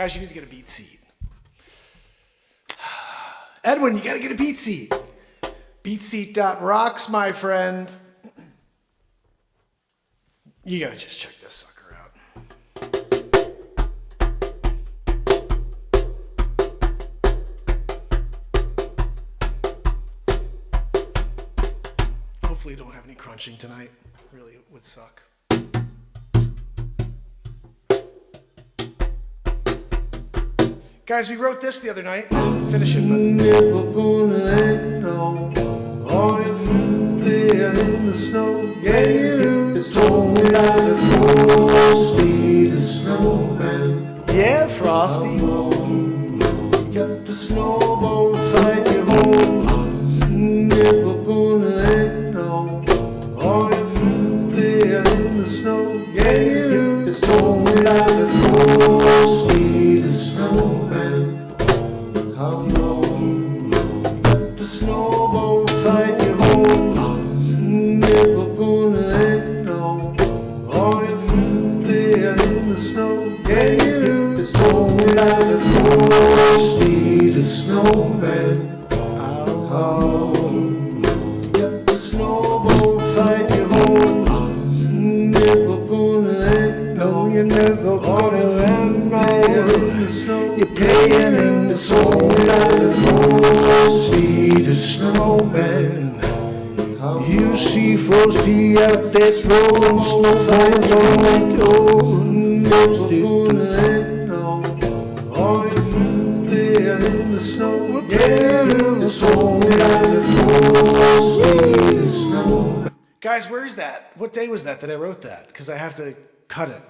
Guys, you need to get a beat seat. Edwin, you got to get a beat seat. BeatSeat.rocks, my friend. You got to just check this sucker out. Hopefully you don't have any crunching tonight. Really, it would suck. Guys, we wrote this the other night. Finish it. Never gonna end on all your friends playing in the snow. Getting it's told out of Frosty the Snowman. Yeah, Frosty. Got the snowball inside your home. Never gonna end on all your friends playing in the snow. Getting it's told out of Frosty the Snowman. How long? Got the snowball inside your home. Never gonna end on all your friends playing in the snow. Getting it's told out of Frosty the Snowman. How got the snowball inside your home. Never gonna end. No, you're never gonna end. You're playing in the snow out of Frosty the Snowman. You see Frosty out there throwing snowballs on that door. Never gonna end. All your friends playing in the snow. Again in the snow out of Frosty the Snowman. Guys, where is that? What day was that I wrote that? Because I have to cut it.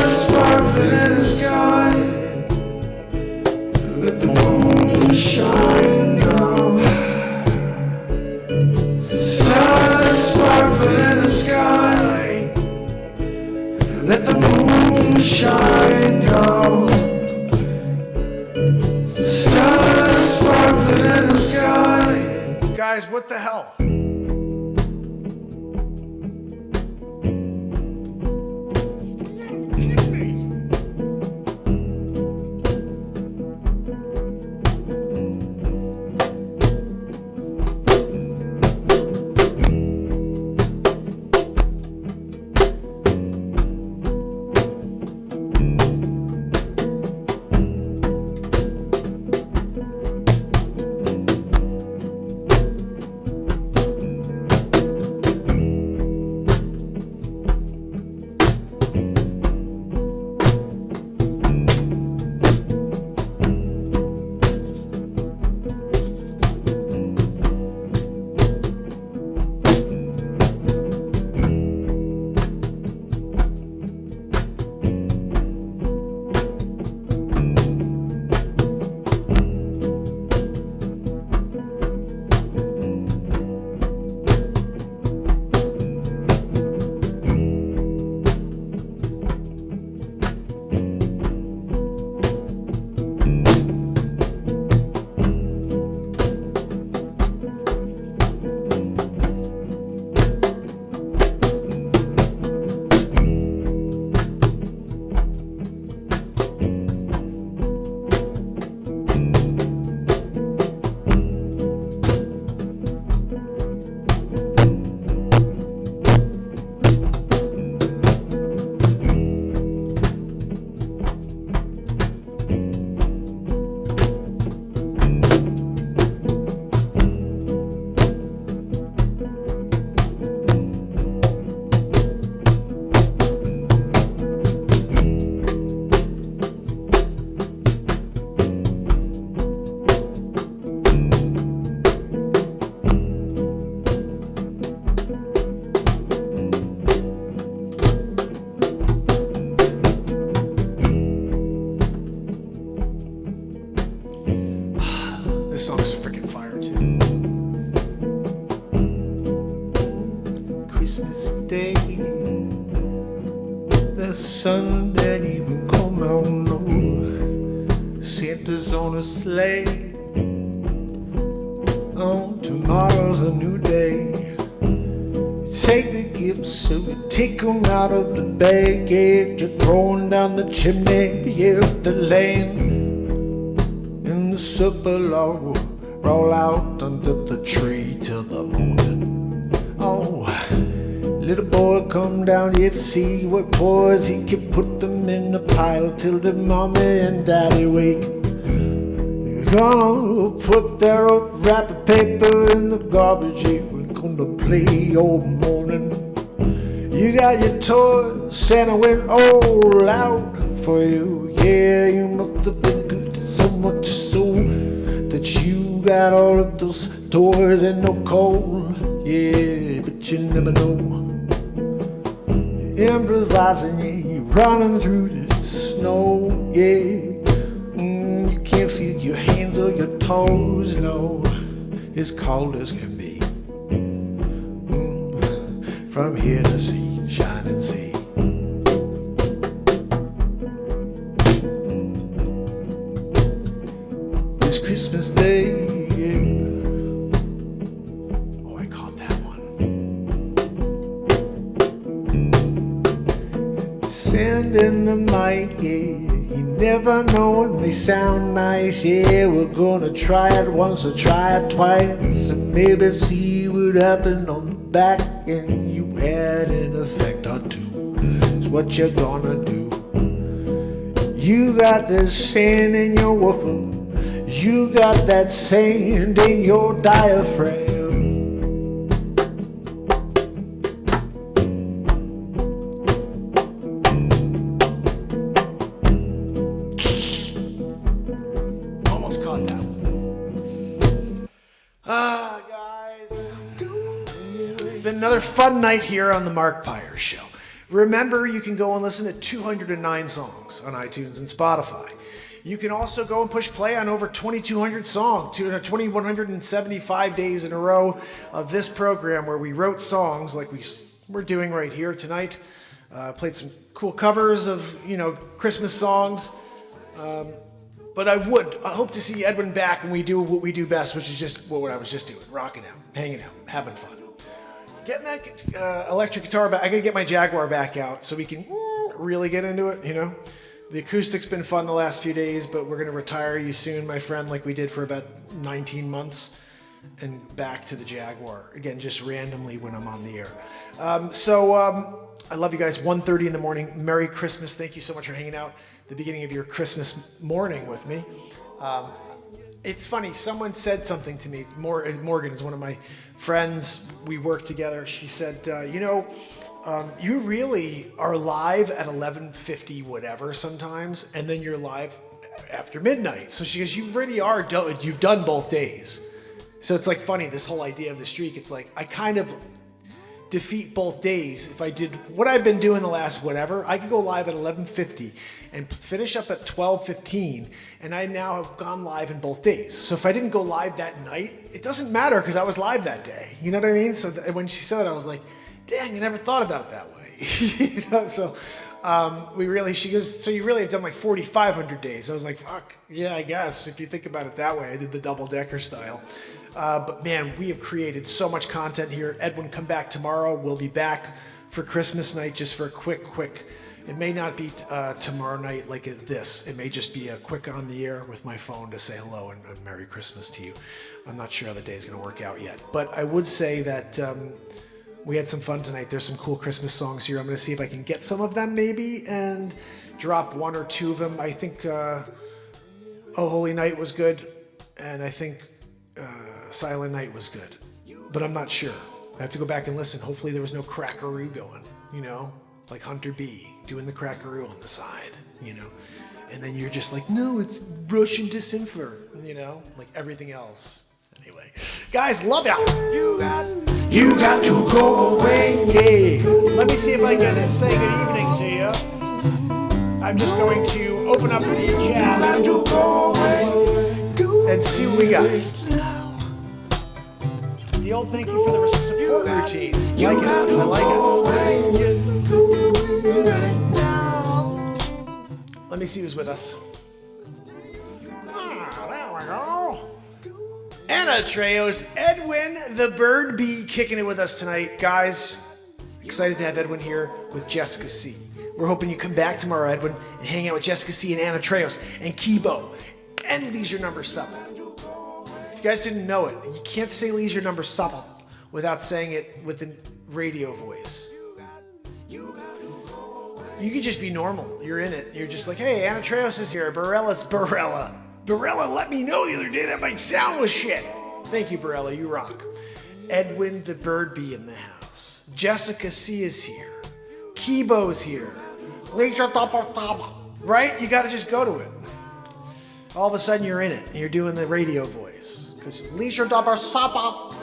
Sparkling in the sky, let the moon shine down. Stars sparkling in the sky, let the moon shine down. Stars sparkling in the sky. Guys, what the hell? This song's freaking fire too. Christmas Day, the sun that even come out, no Santa's on a sleigh. Oh, tomorrow's a new day. It's take the gifts, so you take them out of the bag. Yeah, you're throwing down the chimney, yeah, the land. And the supper all roll out under the tree till the morning. Oh, little boy come down here to see what boys he can put them in the pile till the mommy and daddy wake. Gonna put their old wrapper paper in the garbage. We're gonna play all morning. You got your toys, Santa went all out for you. Yeah, you must have been good, so much so that you got all of those toys and no coal. Yeah, but you never know. You're improvising, yeah, you're running through the snow. Yeah. You can't feel your hands or your toes, no. It's cold as can be. From here to sea, shining sea. It's Christmas Day. Oh, I caught that one. Send in the mic, yeah. You never know, it may sound nice. Yeah, we're gonna try it once or try it twice, and maybe see what happened on the back end. You had an effect or two. It's what you're gonna do. You got the sand in your woofer. You got that sand in your diaphragm. Another fun night here on the Mark Pires Show. Remember, you can go and listen to 209 songs on iTunes and Spotify. You can also go and push play on over 2,200 songs, 2,175 days in a row of this program where we wrote songs like we're doing right here tonight. Played some cool covers of, Christmas songs. But I hope to see Edwin back when we do what we do best, which is just what I was just doing, rocking out, hanging out, having fun. Getting that electric guitar back. I gotta get my Jaguar back out so we can really get into it, The acoustic's been fun the last few days, but we're gonna retire you soon, my friend, like we did for about 19 months, and back to the Jaguar. Again, just randomly when I'm on the air. I love you guys. 1:30 in the morning. Merry Christmas. Thank you so much for hanging out the beginning of your Christmas morning with me. It's funny, someone said something to me. Morgan is one of my friends. We work together. She said, you really are live at 11:50 whatever sometimes, and then you're live after midnight. So she goes, you really are done. You've done both days. So it's like funny, this whole idea of the streak. It's like I kind of defeat both days. If I did what I've been doing the last whatever, I could go live at 11:50 and finish up at 12:15, and I now have gone live in both days. So if I didn't go live that night, it doesn't matter because I was live that day. You know what I mean? So when she said it, I was like, dang, I never thought about it that way. She goes, so you really have done like 4,500 days. I was like, fuck, yeah, I guess. If you think about it that way, I did the double-decker style. But man, we have created so much content here. Edwin, come back tomorrow. We'll be back for Christmas night just for a quick. It may not be tomorrow night like this. It may just be a quick on the air with my phone to say hello and Merry Christmas to you. I'm not sure how the day's going to work out yet. But I would say that we had some fun tonight. There's some cool Christmas songs here. I'm going to see if I can get some of them maybe and drop one or two of them. I think Oh Holy Night was good. And I think Silent Night was good. But I'm not sure. I have to go back and listen. Hopefully there was no crackaroo going, like Hunter B doing the crackaroo on the side, and then you're just like, no, it's Russian disinfer, like everything else. Anyway, guys, love ya. You got to go away. Yeah. Let me see if I can say good evening to you. I'm just going to open up the chat and see what we got. The old thank you for the support routine. I like it. Let me see who's with us. There we go. Anna Treos, Edwin the Bird Bee kicking it with us tonight. Guys, Excited to have Edwin here with Jessica C. We're hoping you come back tomorrow, Edwin, and hang out with Jessica C and Anna Treos and Kibo and Leisure Number 7. If you guys didn't know it, you can't say Leisure Number 7 without saying it with a radio voice. You could just be normal. You're in it. You're just like, hey, Anna Treos is here. Barella. Barella let me know the other day that my sound was shit. Thank you, Barella. You rock. Edwin the Bird Bee in the house. Jessica C is here. Kibo's here. Right? You got to just go to it. All of a sudden, you're in it. And you're doing the radio voice. Because Leisure Double Supper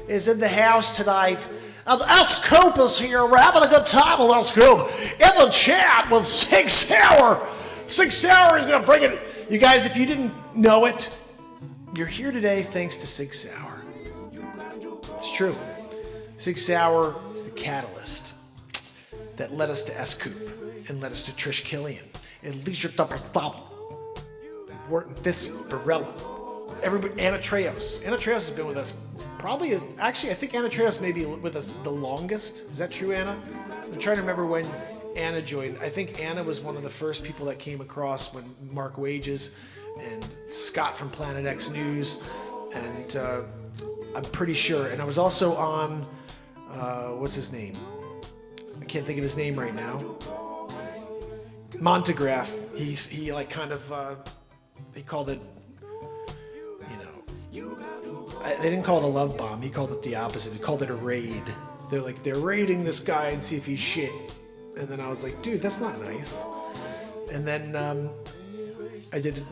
is in the house tonight. And S-Coop is here. We're having a good time with S-Coop in the chat with 6 Hour. 6 Hour is going to bring it. You guys, if you didn't know it, you're here today thanks to 6 Hour. It's true. 6 Hour is the catalyst that led us to S-Coop and led us to Trish Killian and Leisure Double Wharton Fisk, Barella, everybody, Anna Treos. Anna Treos has been with us probably, actually, I think Anna Treos may be with us the longest. Is that true, Anna? I'm trying to remember when Anna joined. I think Anna was one of the first people that came across when Mark Wages and Scott from Planet X News, and I'm pretty sure. And I was also on, what's his name? I can't think of his name right now. Montegraph. He like kind of, he called it, they didn't call it a love bomb. He called it the opposite. He called it a raid. They're raiding this guy and see if he's shit. And then I was like, dude, that's not nice. And then I did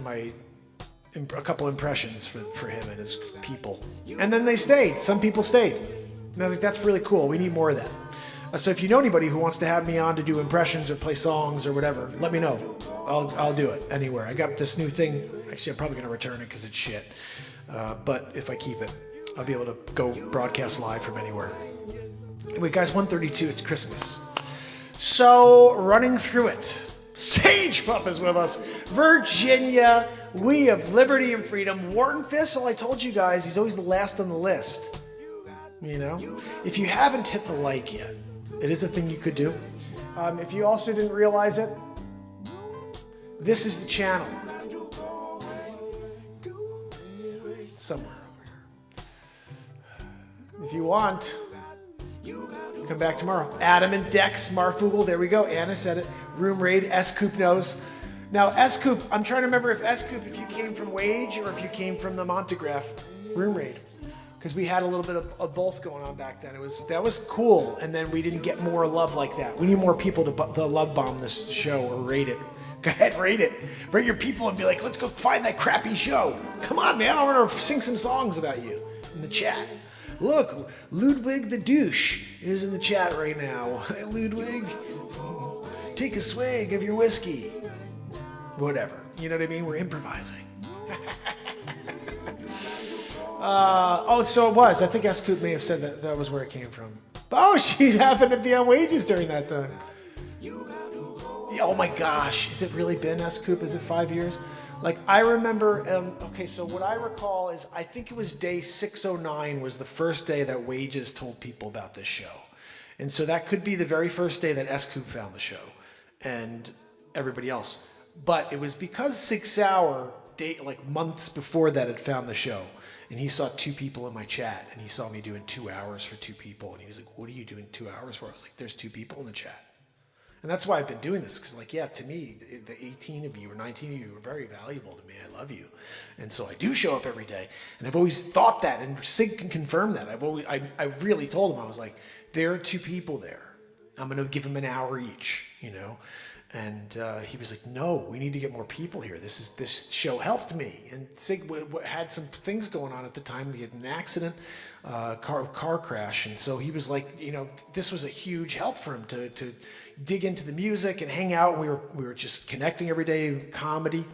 a couple impressions for him and his people. And then they stayed. Some people stayed. And I was like, that's really cool. We need more of that. So if you know anybody who wants to have me on to do impressions or play songs or whatever, let me know. I'll do it anywhere. I got this new thing. Actually, I'm probably going to return it because it's shit. But if I keep it, I'll be able to go broadcast live from anywhere. Anyway, guys, 1:32, it's Christmas. So, running through it, Sage Pup is with us. Virginia, we have liberty and freedom. Wharton Fissel, I told you guys, he's always the last on the list. You know? If you haven't hit the like yet, it is a thing you could do. If you also didn't realize it, this is the channel. Somewhere over here. If you want, come back tomorrow. Adam and Dex, Marfugel, there we go. Anna said it. Room raid, S-Coop knows. Now, S-Coop, I'm trying to remember if S-Coop, if you came from Wage or if you came from the Montegraph room raid. Because we had a little bit of both going on back then. That was cool, and then we didn't get more love like that. We need more people to love bomb this show or raid it. Go ahead, rate it. Bring your people and be like, let's go find that crappy show. Come on, man. I want to sing some songs about you in the chat. Look, Ludwig the douche is in the chat right now. Hey, Ludwig, take a swig of your whiskey. Whatever. You know what I mean? We're improvising. So it was. I think S-Coop may have said that was where it came from. Oh, she happened to be on Wages during that time. Oh my gosh, has it really been S-Coop? Is it 5 years? Like, I remember, okay, so what I recall is, I think it was day 609 was the first day that Wages told people about this show. And so that could be the very first day that S-Coop found the show and everybody else. But it was because 6 Hour, like months before that, had found the show. And he saw 2 people in my chat, and he saw me doing 2 hours for 2 people. And he was like, what are you doing 2 hours for? I was like, there's 2 people in the chat. And that's why I've been doing this, because, like, yeah, to me, the 18 of you or 19 of you are very valuable to me. I love you. And so I do show up every day. And I've always thought that, and Sig can confirm that. I really told him, I was like, there are 2 people there. I'm going to give them an hour each, you know? And he was like, no, we need to get more people here. This show helped me. And Sig had some things going on at the time. He had an accident, car crash. And so he was like, you know, this was a huge help for him to dig into the music and hang out. We were just connecting every day, comedy.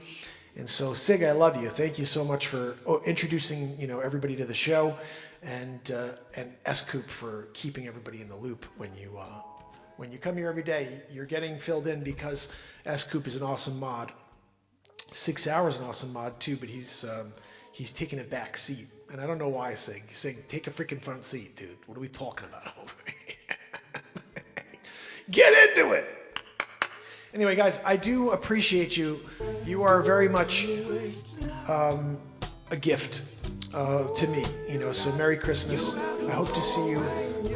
And so Sig, I love you. Thank you so much for introducing, you know, everybody to the show, and S-Coop for keeping everybody in the loop when you come here every day. You're getting filled in because S-Coop is an awesome mod. 6 Hours an awesome mod too, but he's taking a back seat. And I don't know why, Sig. Sig, take a freaking front seat, dude. What are we talking about over here? Get into it. Anyway, guys, I do appreciate you. You are very much a gift to me, you know, so Merry Christmas. I hope to see you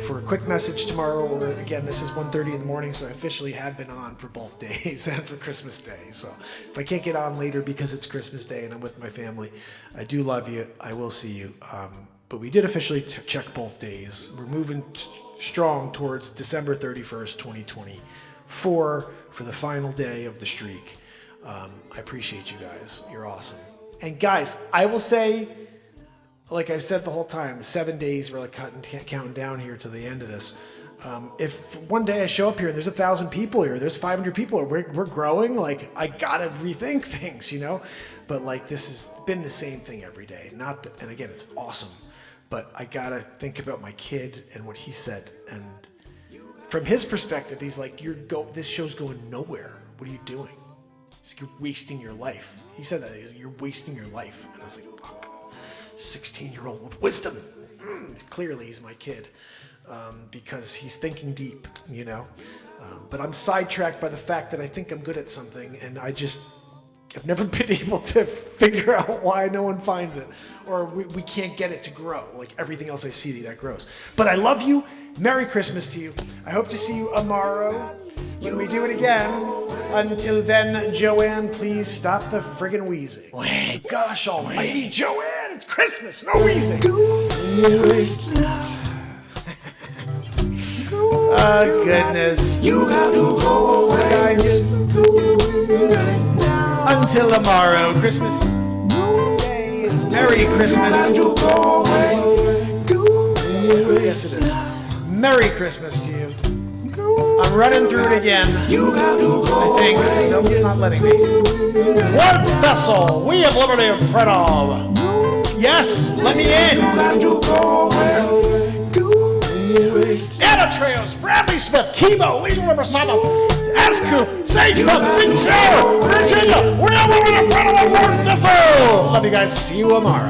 for a quick message tomorrow, or again, this is 1:30 in the morning, so I officially have been on for both days and for Christmas Day. So if I can't get on later because it's Christmas Day and I'm with my family, I do love you. I will see you. But we did officially check both days. We're moving strong towards December 31st, 2024 for the final day of the streak. I appreciate you guys. You're awesome. And guys, I will say, like I've said the whole time, 7 days, we're like counting down here to the end of this. If one day I show up here and there's 1,000 people here, there's 500 people, we're growing, like I gotta rethink things, you know? But like this has been the same thing every day. Not that, and again, it's awesome, but I gotta think about my kid and what he said. And from his perspective, he's like, this show's going nowhere. What are you doing? You're wasting your life. He said that, you're wasting your life. And I was like, fuck. 16-year-old with wisdom. Clearly he's my kid, because he's thinking deep, you know. But I'm sidetracked by the fact that I think I'm good at something, and I've never been able to figure out why no one finds it, or we can't get it to grow like everything else I see that grows. But I love you. Merry Christmas to you. I hope to see you tomorrow when we do it again. Until then, Joanne, please stop the friggin' wheezing. Gosh almighty, Joanne, it's Christmas, no wheezing. Oh, goodness. You got to go away. Until tomorrow, Christmas Day. Merry Christmas. Yes, it is. Merry Christmas to you. I'm running through it again. I think. Nope, it's not letting me. One vessel, we have liberty in front of. Yes, let me in. Anna Treos, Bradley Smith, Kibo, Legion Riverside, Asku, Sage Club, Sing Sarah, Virginia. We have liberty in front of the one vessel. Love you guys. See you tomorrow.